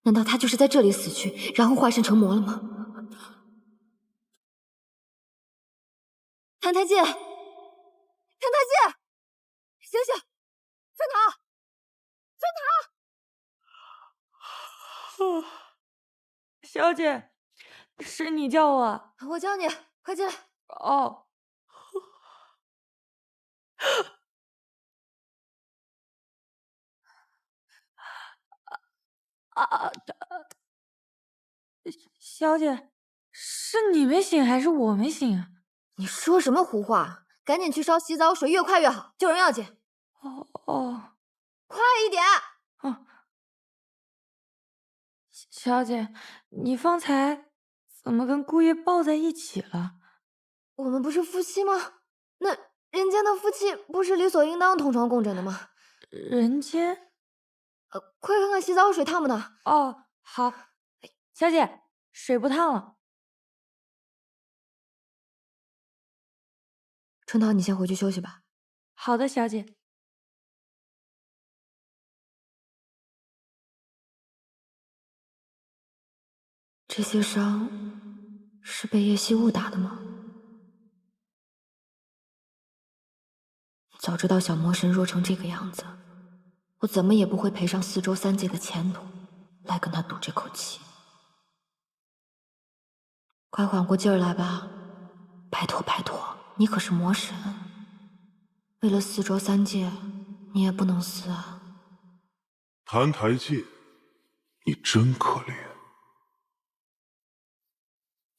难道他就是在这里死去，然后化身成魔了吗？谭太静，谭太静，醒醒！春桃，春桃，小姐，是你叫我？我叫你，快进来。哦。小姐，是你没醒还是我没醒啊？你说什么胡话？赶紧去烧洗澡水，越快越好，救人要紧。哦，快一点！哦，小姐，你方才怎么跟姑爷抱在一起了？我们不是夫妻吗？那人间的夫妻不是理所应当同床共枕的吗？人间？快看看洗澡水烫不烫？哦，好。小姐，水不烫了。春桃，你先回去休息吧。好的，小姐。这些伤是被叶惜雾打的吗？早知道小魔神弱成这个样子，我怎么也不会赔上四周三界的前途来跟他赌这口气。快缓过劲儿来吧，拜托拜托，你可是魔神，为了四周三界，你也不能死啊！谭台烬，你真可怜。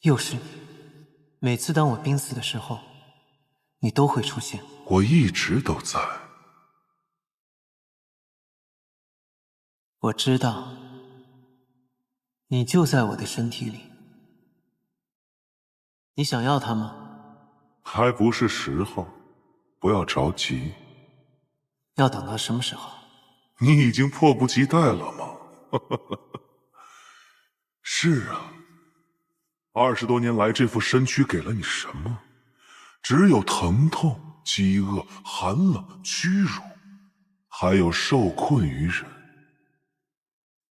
又是你，每次当我濒死的时候，你都会出现。我一直都在。我知道，你就在我的身体里。你想要它吗？还不是时候，不要着急。要等到什么时候？你已经迫不及待了吗？是啊，20多年来，这副身躯给了你什么？只有疼痛、饥饿、寒冷、屈辱，还有受困于人。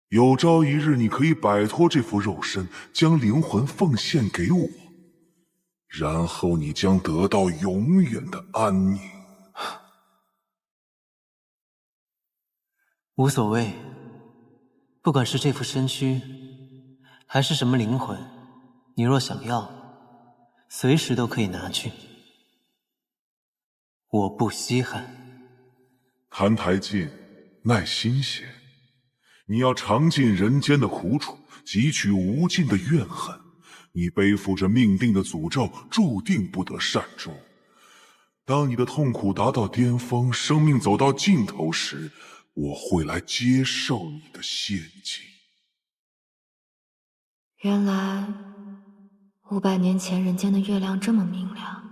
有朝一日，你可以摆脱这副肉身，将灵魂奉献给我，然后你将得到永远的安宁。无所谓，不管是这副身躯，还是什么灵魂，你若想要，随时都可以拿去。我不稀罕。谭台烬，耐心些，你要尝尽人间的苦楚，汲取无尽的怨恨。你背负着命定的诅咒，注定不得善终。当你的痛苦达到巅峰，生命走到尽头时，我会来接受你的献祭。原来500年前人间的月亮这么明亮，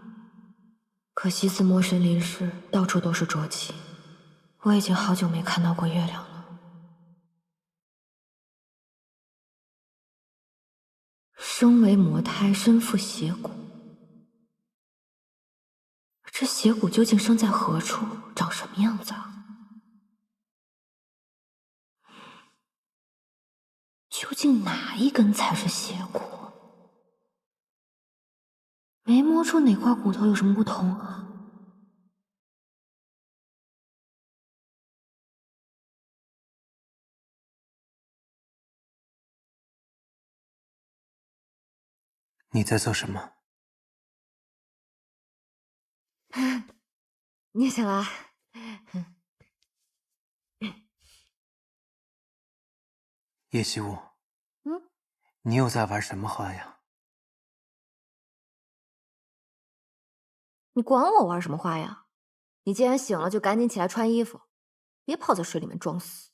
可惜自魔神临世，到处都是浊气。我已经好久没看到过月亮了。生为魔胎，身负邪骨。这邪骨究竟生在何处，长什么样子啊？究竟哪一根才是邪骨？没摸出哪块骨头有什么不同啊？你在做什么？你也醒了？叶希雾，你又在玩什么花样？你管我玩什么花样？你既然醒了，就赶紧起来穿衣服，别泡在水里面装死。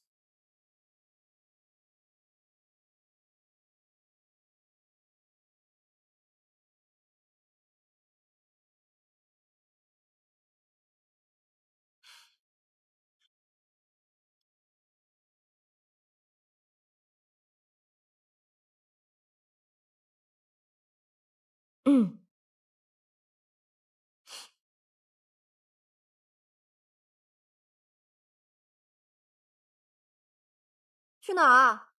去哪儿啊？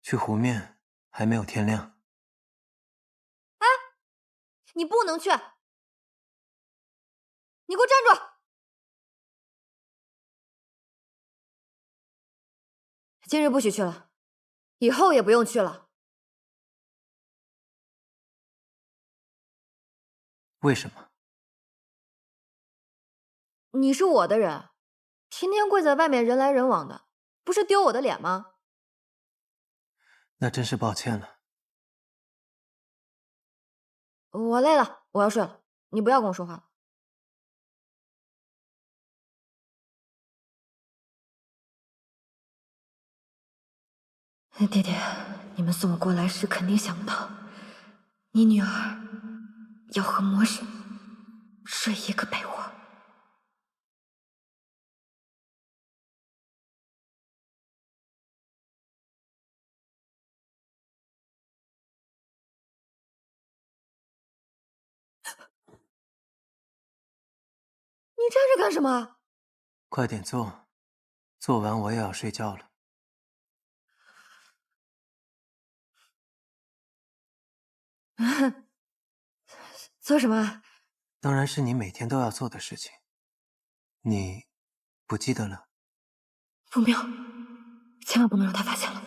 去湖面，还没有天亮。哎，你不能去！你给我站住！今日不许去了，以后也不用去了。为什么？你是我的人，天天跪在外面人来人往的，不是丢我的脸吗？那真是抱歉了。我累了，我要睡了，你不要跟我说话了。爹爹，你们送我过来时肯定想不到，你女儿要和魔神睡一个被窝。你站着干什么？快点做，做完我也要睡觉了。做什么？当然是你每天都要做的事情。你不记得了？不妙，千万不能让他发现了。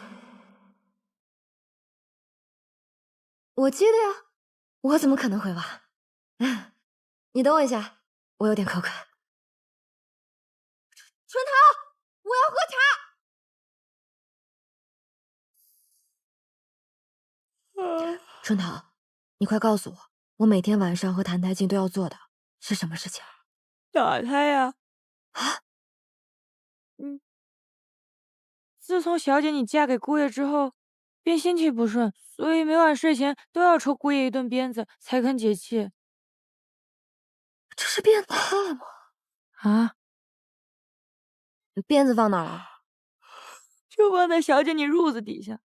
我记得呀，我怎么可能会忘？你等我一下，我有点口渴。春桃，我要喝茶。春桃，你快告诉我，我每天晚上和谭台烬都要做的是什么事情？打他呀！啊？自从小姐你嫁给姑爷之后，便心气不顺，所以每晚睡前都要抽姑爷一顿鞭子才肯解气。这是变态吗？啊？鞭子放哪儿了？就放在小姐你褥子底下。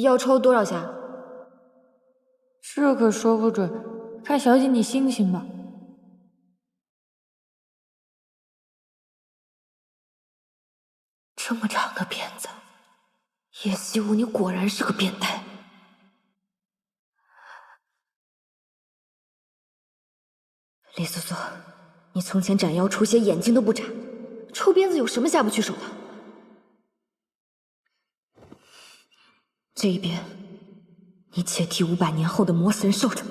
要抽多少下？这可说不准，看小姐你心情吧。这么长的鞭子，叶希雾，你果然是个变态。李素素，你从前斩妖除邪，眼睛都不眨，抽鞭子有什么下不去手的？这一鞭，你且替500年后的魔神受着。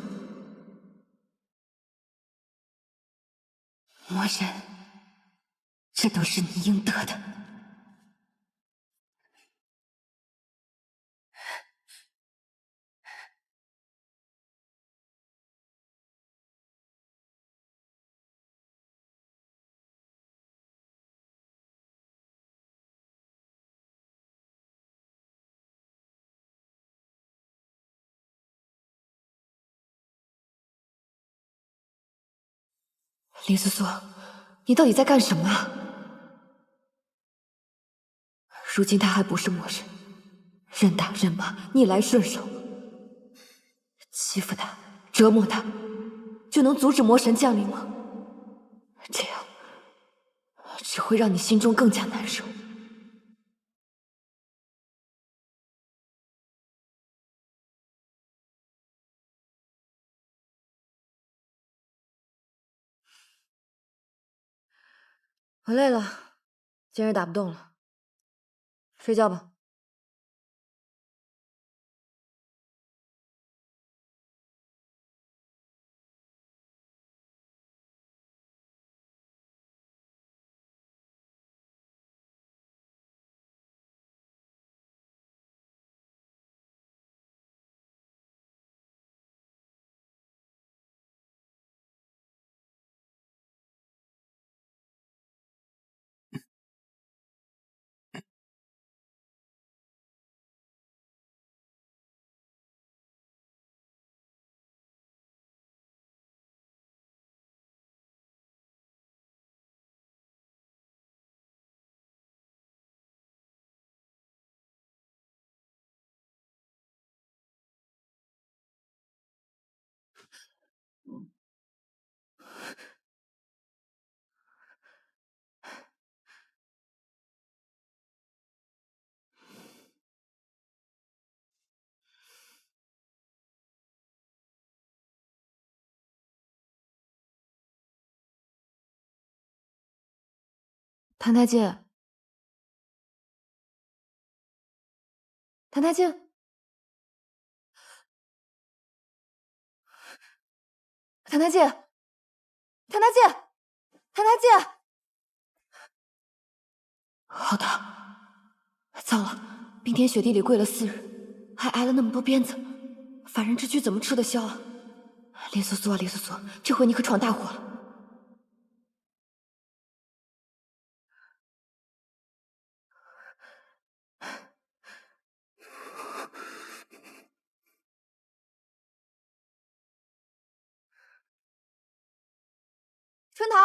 魔神，这都是你应得的。林思思，你到底在干什么啊？如今他还不是魔神，任打任骂，逆来顺受，欺负他，折磨他，就能阻止魔神降临吗？这样只会让你心中更加难受。我累了，今儿打不动了，睡觉吧。谭太剑，谭太剑，谭太剑，谭太剑，谭太剑！好的，糟了，冰天雪地里跪了4日，还挨了那么多鞭子，凡人之躯怎么吃得消啊？林素素啊，林素素，这回你可闯大祸了！春桃，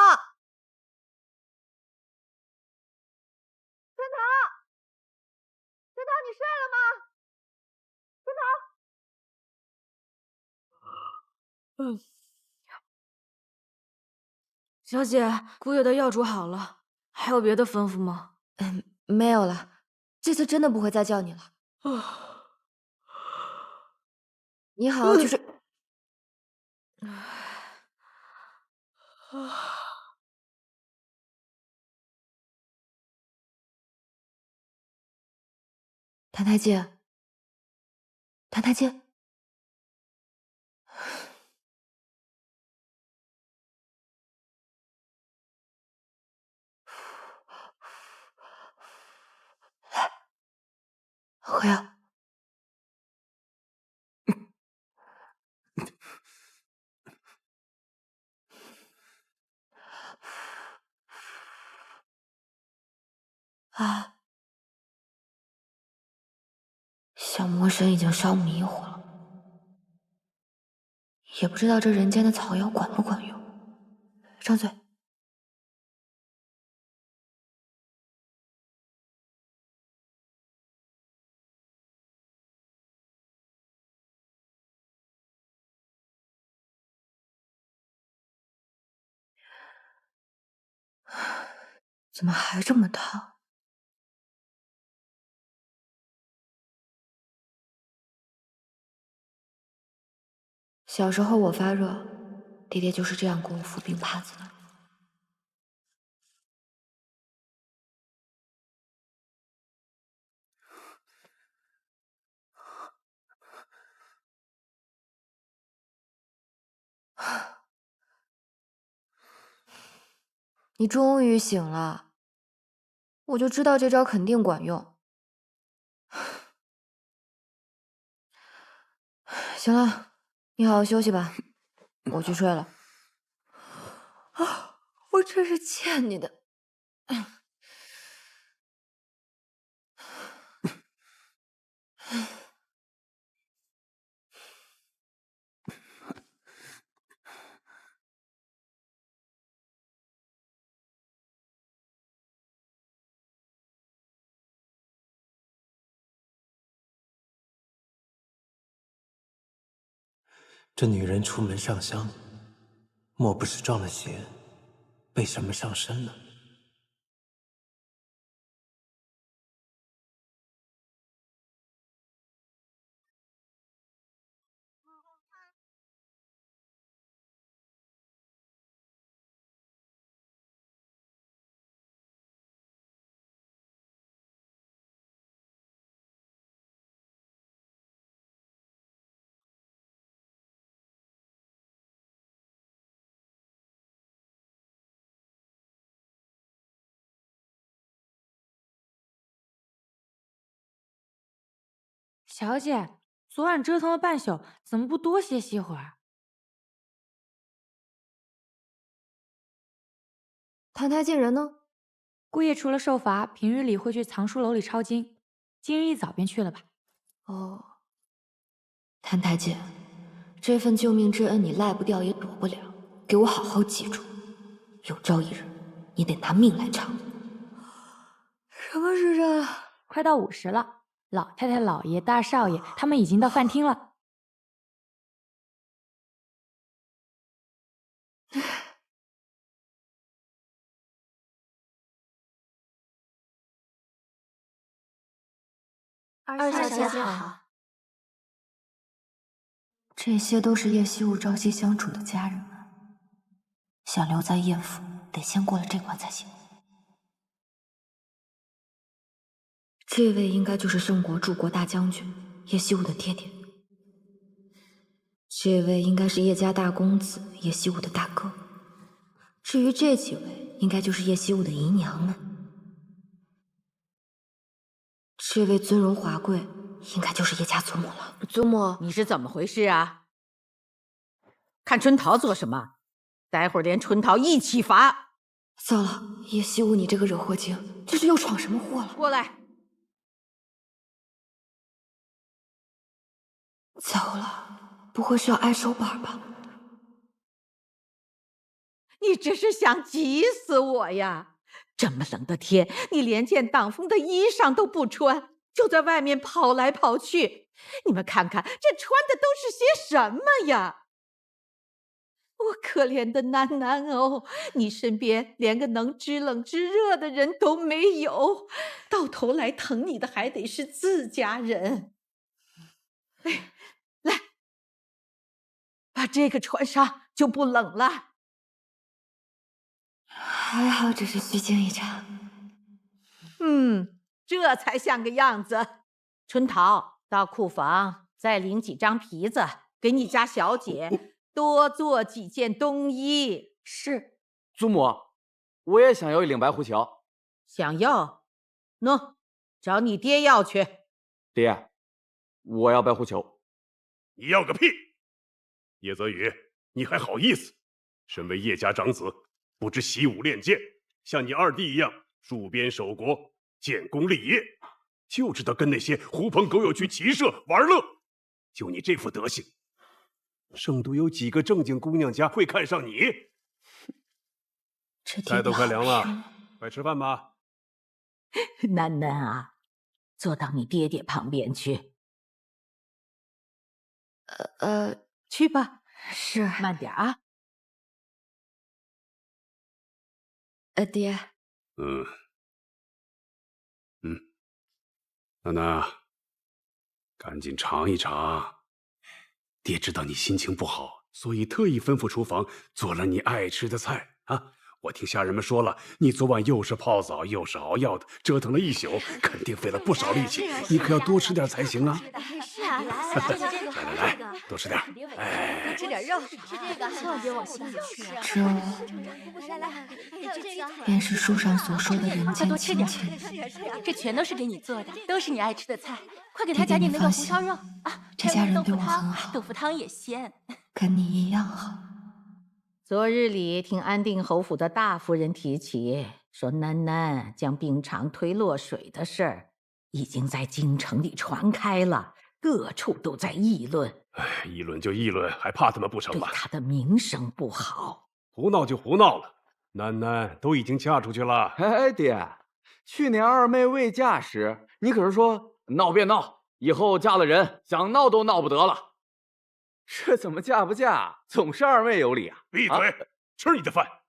春桃，春桃，你睡了吗？春桃。小姐，姑爷的药煮好了，还有别的吩咐吗？没有了，这次真的不会再叫你了。你好，就是。谭太剑，谭太剑，回啊！啊！小魔神已经烧迷糊了，也不知道这人间的草药管不管用。张嘴。怎么还这么烫？小时候我发热，爹爹就是这样给我敷冰帕子的。你终于醒了，我就知道这招肯定管用。行了，你好好休息吧，我去睡了。啊，我真是欠你的。这女人出门上香，莫不是撞了邪，被什么上身了？小姐，昨晚折腾了半宿，怎么不多歇息会儿？谭台烬人呢？姑爷除了受罚，平日里会去藏书楼里抄经，今日一早便去了吧？哦，谭台烬，这份救命之恩你赖不掉也躲不了，给我好好记住，有朝一日你得拿命来偿。什么时辰？快到50了。老太太、老爷、大少爷他们已经到饭厅了。二小姐好。这些都是叶惜雾朝夕相处的家人们，想留在叶府，得先过了这关才行。这位应该就是圣国柱国大将军叶惜雾的爹爹，这位应该是叶家大公子叶惜雾的大哥，至于这几位，应该就是叶惜雾的姨娘们。这位尊荣华贵，应该就是叶家祖母了。祖母，你是怎么回事啊？看春桃做什么？待会儿连春桃一起罚。糟了，叶惜雾，你这个惹祸精，这是又闯什么祸了？过来。糟了，不会是要挨手板吧？你这是想急死我呀！这么冷的天，你连件挡风的衣裳都不穿，就在外面跑来跑去。你们看看，这穿的都是些什么呀？我可怜的囡囡哦，你身边连个能知冷知热的人都没有，到头来疼你的还得是自家人。哎，来，把这个穿上就不冷了。还好只是虚惊一场。这才像个样子。春桃，到库房再领几张皮子，给你家小姐多做几件冬衣。是。祖母，我也想要一领白狐裘。想要？喏，找你爹要去。爹，我要白狐裘。你要个屁！叶泽宇，你还好意思？身为叶家长子，不知习武练剑，像你二弟一样戍边守国、建功立业，就知道跟那些狐朋狗友去骑射玩乐。就你这副德行，圣都有几个正经姑娘家会看上你？菜都快凉了，快吃饭吧。囡囡啊，坐到你爹爹旁边去。去吧。是。慢点啊。爹。囡囡，赶紧尝一尝。爹知道你心情不好，所以特意吩咐厨房做了你爱吃的菜啊。我听下人们说了，你昨晚又是泡澡又是熬药的，折腾了一宿，肯定费了不少力气。你可要多吃点才行啊！是啊，来，多吃点。哎，吃点肉，吃这个，千万别往心里去。这便是书上所说的人间亲情。这全都是给你做的，都是你爱吃的菜。快给他加点那个红烧肉啊！这家人对我很好，豆腐汤也鲜，跟你一样好。昨日里听安定侯府的大夫人提起，说囡囡将病床推落水的事儿，已经在京城里传开了，各处都在议论。哎，议论就议论，还怕他们不成吗？对他的名声不好。胡闹就胡闹了，囡囡都已经嫁出去了。哎，爹，去年二妹未嫁时，你可是说闹便闹，以后嫁了人想闹都闹不得了。这怎么嫁不嫁，总是二妹有理啊！闭嘴，吃你的饭。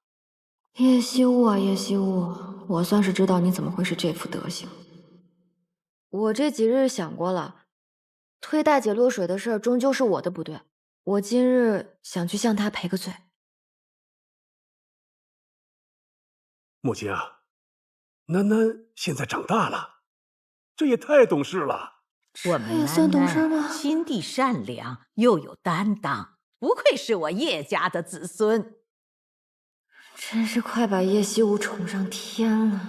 叶惜雾啊，叶惜雾，我算是知道你怎么会是这副德行。我这几日想过了，推大姐落水的事儿终究是我的不对，我今日想去向她赔个罪。母亲啊，囡囡现在长大了，这也太懂事了。我们算懂事吗？心地善良，又有担当，不愧是我叶家的子孙。真是快把叶惜雾宠上天了。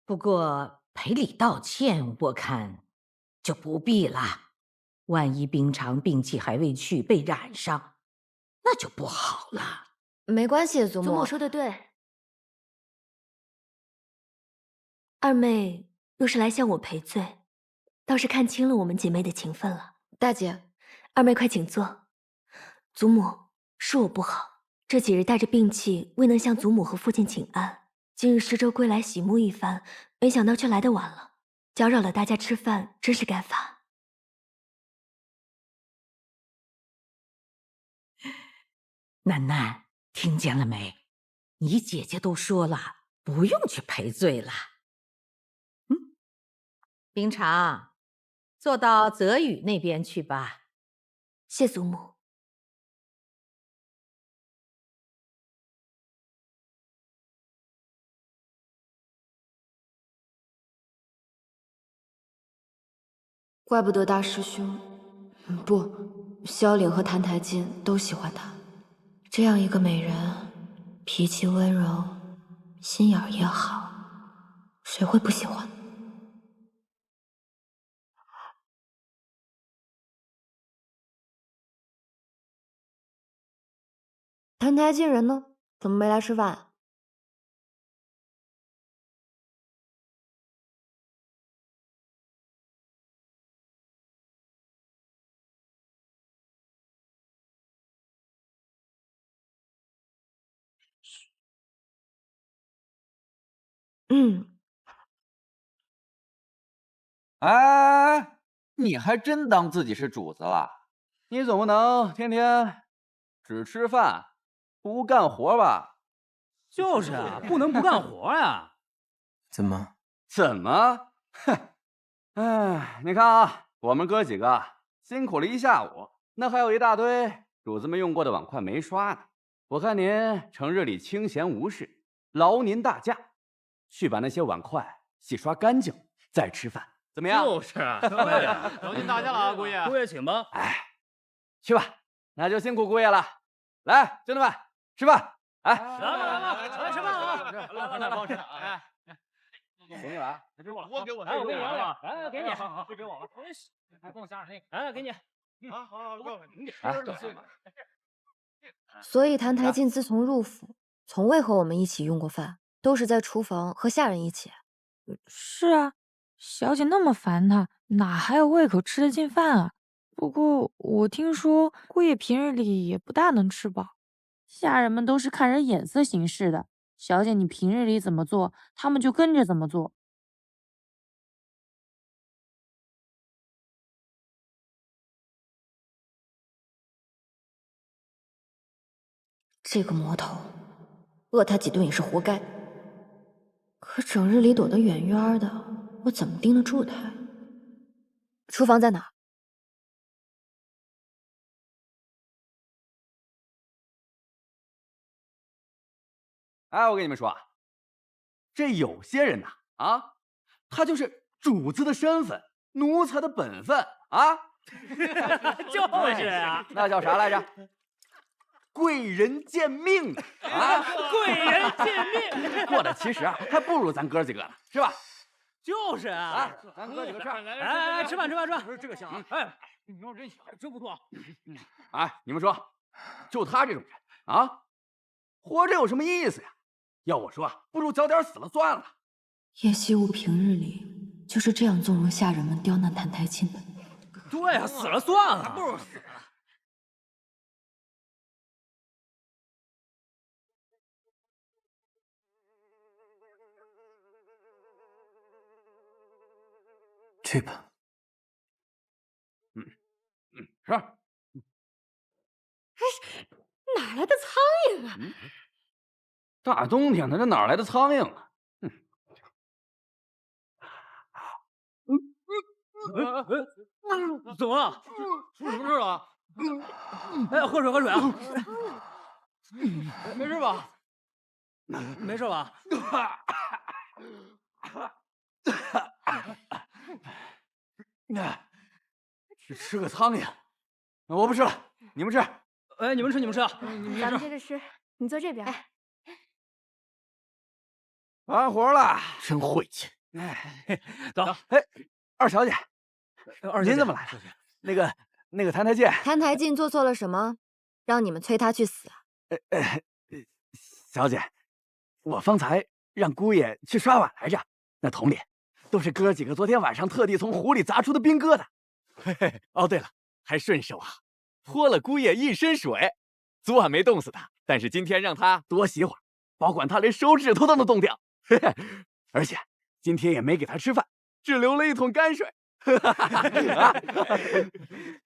不过赔礼道歉，我看就不必了。万一冰常病气还未去，被染上，那就不好了。没关系，祖母。祖母说的对，二妹若是来向我赔罪，倒是看清了我们姐妹的情分了。大姐，二妹快请坐。祖母，是我不好，这几日带着病气，未能向祖母和父亲请安。今日施粥归来洗沐一番，没想到却来得晚了，搅扰了大家吃饭，真是该罚。楠楠，听见了没？你姐姐都说了，不用去赔罪了。冰常，坐到泽宇那边去吧。谢祖母。怪不得大师兄，不，萧岭和谭台烬都喜欢她。这样一个美人，脾气温柔，心眼儿也好，谁会不喜欢？谭台烬人呢？怎么没来吃饭？哎，你还真当自己是主子了？你总不能天天只吃饭不干活吧？就是啊，不能不干活呀。怎么？哼！哎，你看啊，我们哥几个辛苦了一下午，那还有一大堆主子们用过的碗筷没刷呢。我看您成日里清闲无事，劳您大驾，去把那些碗筷洗刷干净，再吃饭，怎么样？就是啊，劳您大驾了啊，姑爷。姑爷请吧。哎，去吧，那就辛苦姑爷了。来，兄弟们，吃饭！哎，来吃饭啊！来帮我吃。哎，给你了，给我了，我给我，哎，我给你了，哎，给你，就给我了。哎，跟我加上那个，哎，给你。好，你吃了。所以谭台烬自从入府，从未和我们一起用过饭，都是在厨房和下人一起。是啊，小姐那么烦他，哪还有胃口吃得进饭啊？不过我听说姑爷平日里也不大能吃饱，下人们都是看人眼色行事的。小姐你平日里怎么做，他们就跟着怎么做。这个魔头，饿他几顿也是活该。可整日里躲得远远的，我怎么盯得住他？厨房在哪？哎，我跟你们说啊，这有些人呐，他就是主子的身份，奴才的本分啊。就是啊，那叫啥来着？贵人见命啊！贵人见命，过得其实啊，还不如咱哥几个呢，是吧？就是啊，咱哥几个吃，哎，吃饭，这个香啊！哎，你肉真香，真不错。哎，你们说，就他这种人啊，活着有什么意思呀？要我说啊，不如早点死了算了。叶惜雾平日里就是这样纵容下人们刁难谭台烬的。对啊，死了算了，还不如死了。去吧。是。是哪来的苍蝇啊？大冬天的，这哪来的苍蝇啊？怎么了？出什么事了？哎，喝水，喝水啊！没事吧？没事吧？吃个苍蝇，我不吃了，你们吃。哎，你们吃，你们吃啊！咱们接着吃，你坐这边。完活了，真晦气。哎，走。哎，二小姐，您怎么来了？那个谭台烬，谭台烬做错了什么，让你们催他去死啊？小姐，我方才让姑爷去刷碗来着，那桶里都是哥几个昨天晚上特地从湖里砸出的冰疙瘩。嘿嘿，哦对了，还顺手啊，泼了姑爷一身水。昨晚没冻死他，但是今天让他多洗会儿，保管他连手指头都能冻掉。嘿嘿，而且今天也没给他吃饭，只留了一桶泔水。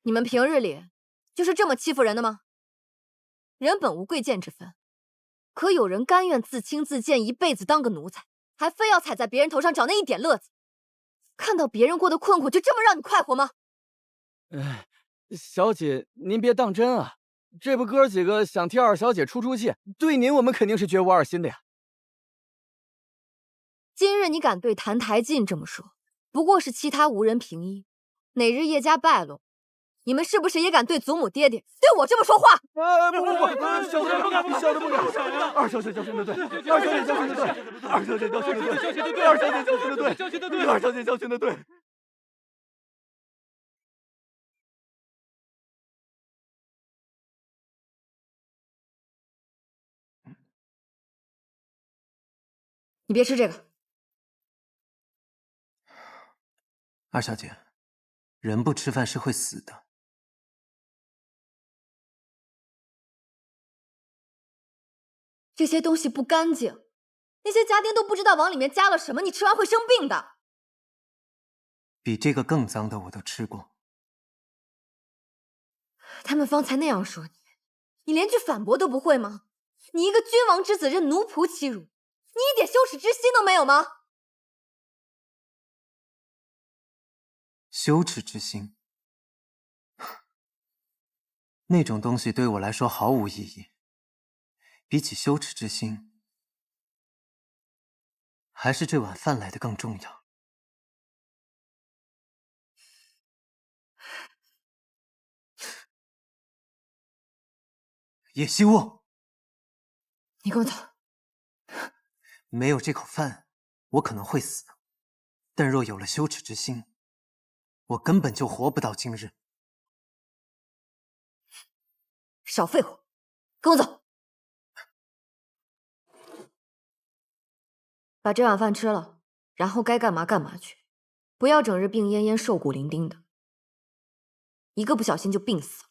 你们平日里就是这么欺负人的吗？人本无贵贱之分，可有人甘愿自轻自贱，一辈子当个奴才，还非要踩在别人头上找那一点乐子？看到别人过得困苦，就这么让你快活吗？小姐，您别当真啊，这不哥几个想替二小姐出气，对您我们肯定是绝无二心的呀。今日你敢对谭台烬这么说，不过是其他无人凭依。哪日叶家败落，你们是不是也敢对祖母爹爹对我这么说话？不，小姐不敢，二小姐教训的对，二小姐教训的对，二小姐教训的对，二小姐教训的对，二小姐教训的对。你别吃这个。二小姐，人不吃饭是会死的。这些东西不干净，那些家丁都不知道往里面加了什么，你吃完会生病的。比这个更脏的我都吃过。他们方才那样说你，你连句反驳都不会吗？你一个君王之子任奴仆欺辱，你一点羞耻之心都没有吗？羞耻之心，那种东西对我来说毫无意义。比起羞耻之心，还是这碗饭来的更重要。叶希雾，你跟我走。没有这口饭，我可能会死，但若有了羞耻之心，我根本就活不到今日。少废话，跟我走。把这碗饭吃了，然后该干嘛干嘛去，不要整日病恹恹、瘦骨伶仃的，一个不小心就病死了。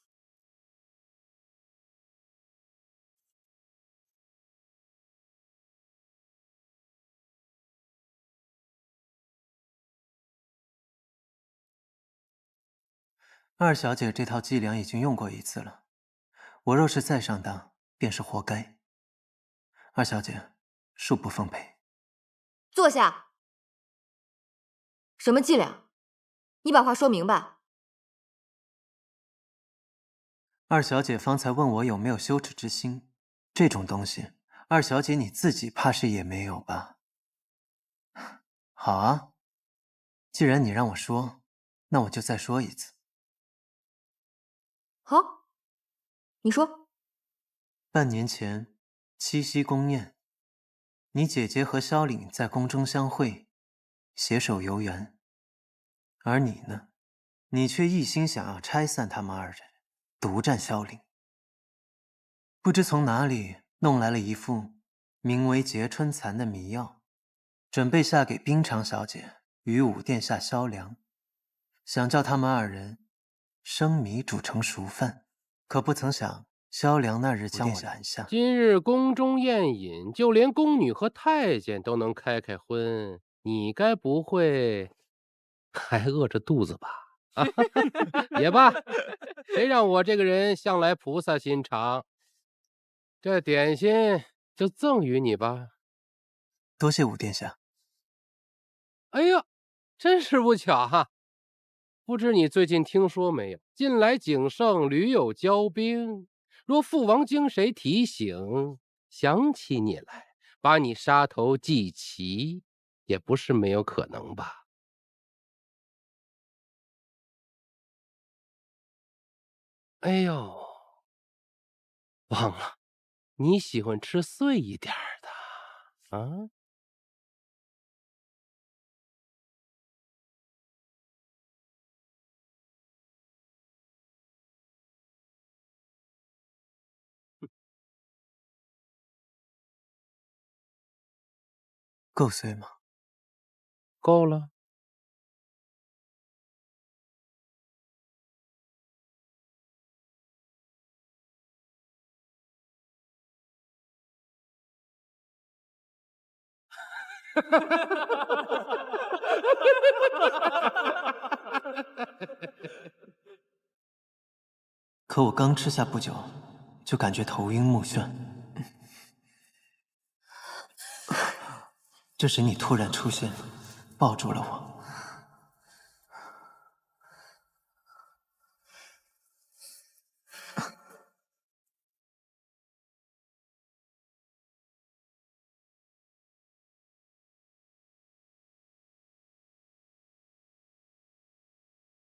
二小姐这套伎俩已经用过一次了，我若是再上当，便是活该。二小姐，恕不奉陪。坐下。什么伎俩？你把话说明白。二小姐方才问我有没有羞耻之心，这种东西，二小姐你自己怕是也没有吧？好啊，既然你让我说，那我就再说一次。好，你说。半年前，七夕宫宴，你姐姐和萧凛在宫中相会，携手游园。而你呢，你却一心想要拆散他们二人，独占萧凛。不知从哪里弄来了一副名为劫春蚕的迷药，准备下给冰长小姐与武殿下萧良，想叫他们二人生米煮成熟饭。可不曾想，萧良那日将我拦下。今日宫中宴饮，就连宫女和太监都能开开荤，你该不会还饿着肚子吧？也罢，谁让我这个人向来菩萨心肠，这点心就赠予你吧。多谢武殿下。哎呀，真是不巧哈！不知你最近听说没有？近来景圣屡有骄兵，若父王经谁提醒，想起你来，把你杀头祭旗，也不是没有可能吧？哎呦，忘了，你喜欢吃碎一点的啊？够碎吗？够了。可我刚吃下不久，就感觉头晕目眩。这时你突然出现，抱住了我。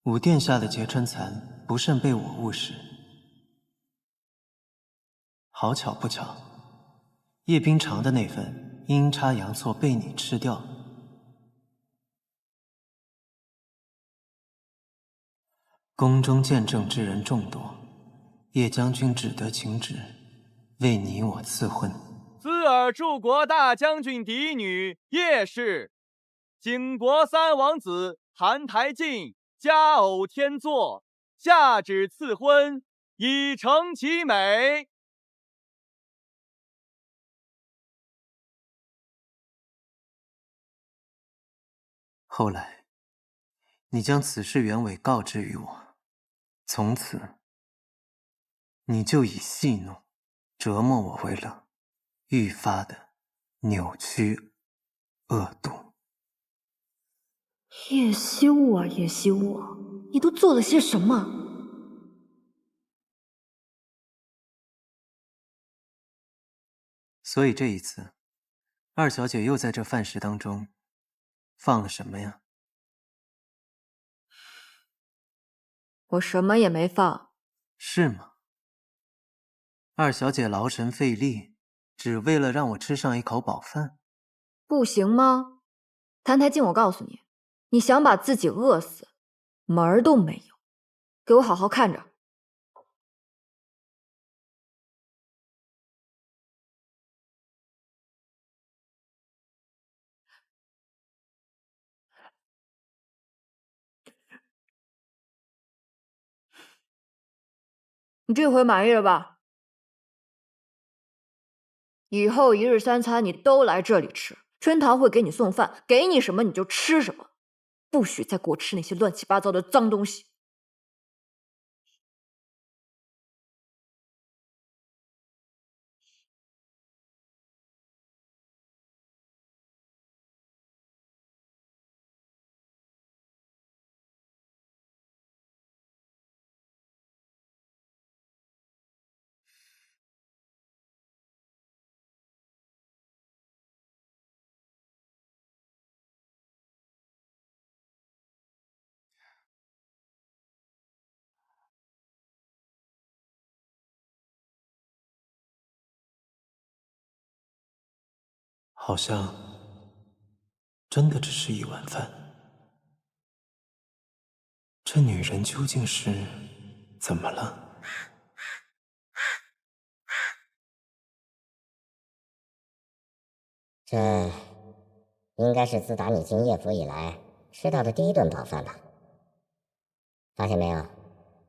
武殿下的劫川残不慎被我误食，好巧不巧，叶冰长的那份阴差阳错被你吃掉。宫中见证之人众多，叶将军只得请旨，为你我赐婚。兹尔柱国大将军嫡女叶氏，景国三王子韩台进佳偶天作，下旨赐婚，以成其美。后来，你将此事原委告知于我，从此，你就以戏弄、折磨我为乐，愈发的扭曲、恶毒。叶惜物啊，叶惜物，你都做了些什么？所以这一次，二小姐又在这饭食当中放了什么呀？我什么也没放。是吗？二小姐劳神费力，只为了让我吃上一口饱饭？不行吗？谭台烬，我告诉你，你想把自己饿死，门儿都没有。给我好好看着。你这回满意了吧？以后一日三餐你都来这里吃，春堂会给你送饭，给你什么你就吃什么，不许再给我吃那些乱七八糟的脏东西。好像真的只是一碗饭。这女人究竟是怎么了？这应该是自打你进叶府以来吃到的第一顿饱饭吧？发现没有，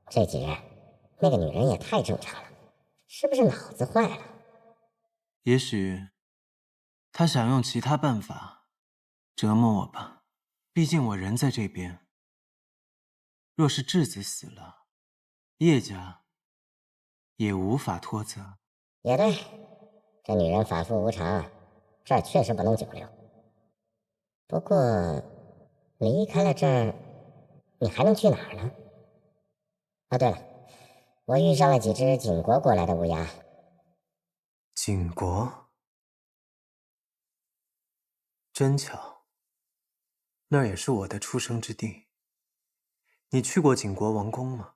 这几日那个女人也太正常了，是不是脑子坏了？也许她想用其他办法折磨我吧，毕竟我人在这边。若是质子死了，叶家也无法脱责。也对，这女人反复无常，这儿确实不能久留。不过，离开了这儿，你还能去哪儿呢？啊，对了，我遇上了几只锦国过来的乌鸦。锦国，真巧，那儿也是我的出生之地。你去过锦国王宫吗？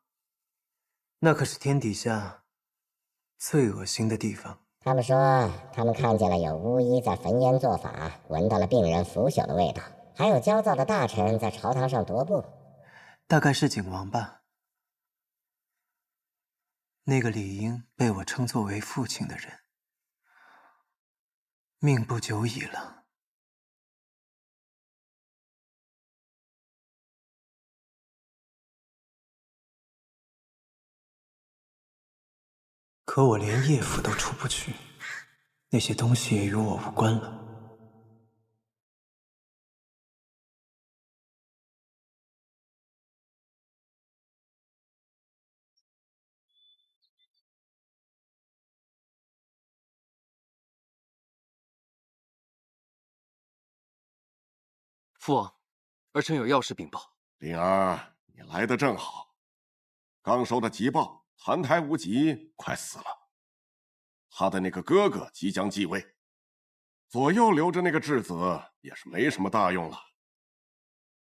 那可是天底下最恶心的地方。他们说，他们看见了有巫医在焚烟做法，闻到了病人腐朽的味道，还有焦躁的大臣在朝堂上踱步。大概是景王吧。那个理应被我称作为父亲的人，命不久矣了。可我连叶府都出不去，那些东西也与我无关了。父王，儿臣有要事禀报。灵儿，你来得正好。刚收到急报，澹台无极快死了，他的那个哥哥即将继位，左右留着那个质子也是没什么大用了。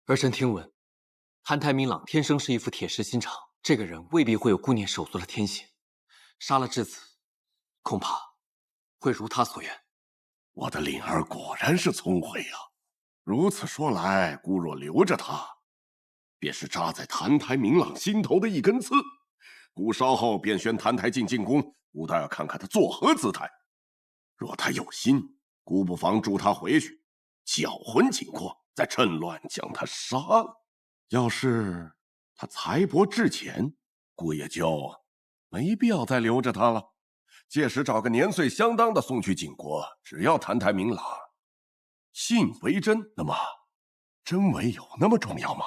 儿臣听闻，澹台明朗天生是一副铁石心肠，这个人未必会有顾念手足的天性。杀了质子，恐怕会如他所愿。我的灵儿果然是聪慧呀！如此说来，姑若留着他，便是扎在澹台明朗心头的一根刺。姑稍后便宣澹台烬进宫，姑倒要看看他作何姿态。若他有心，姑不妨助他回去，搅浑景国，再趁乱将他杀了。要是他才薄志浅，姑也就没必要再留着他了。届时找个年岁相当的送去景国，只要澹台明朗信为真，那么真伪有那么重要吗？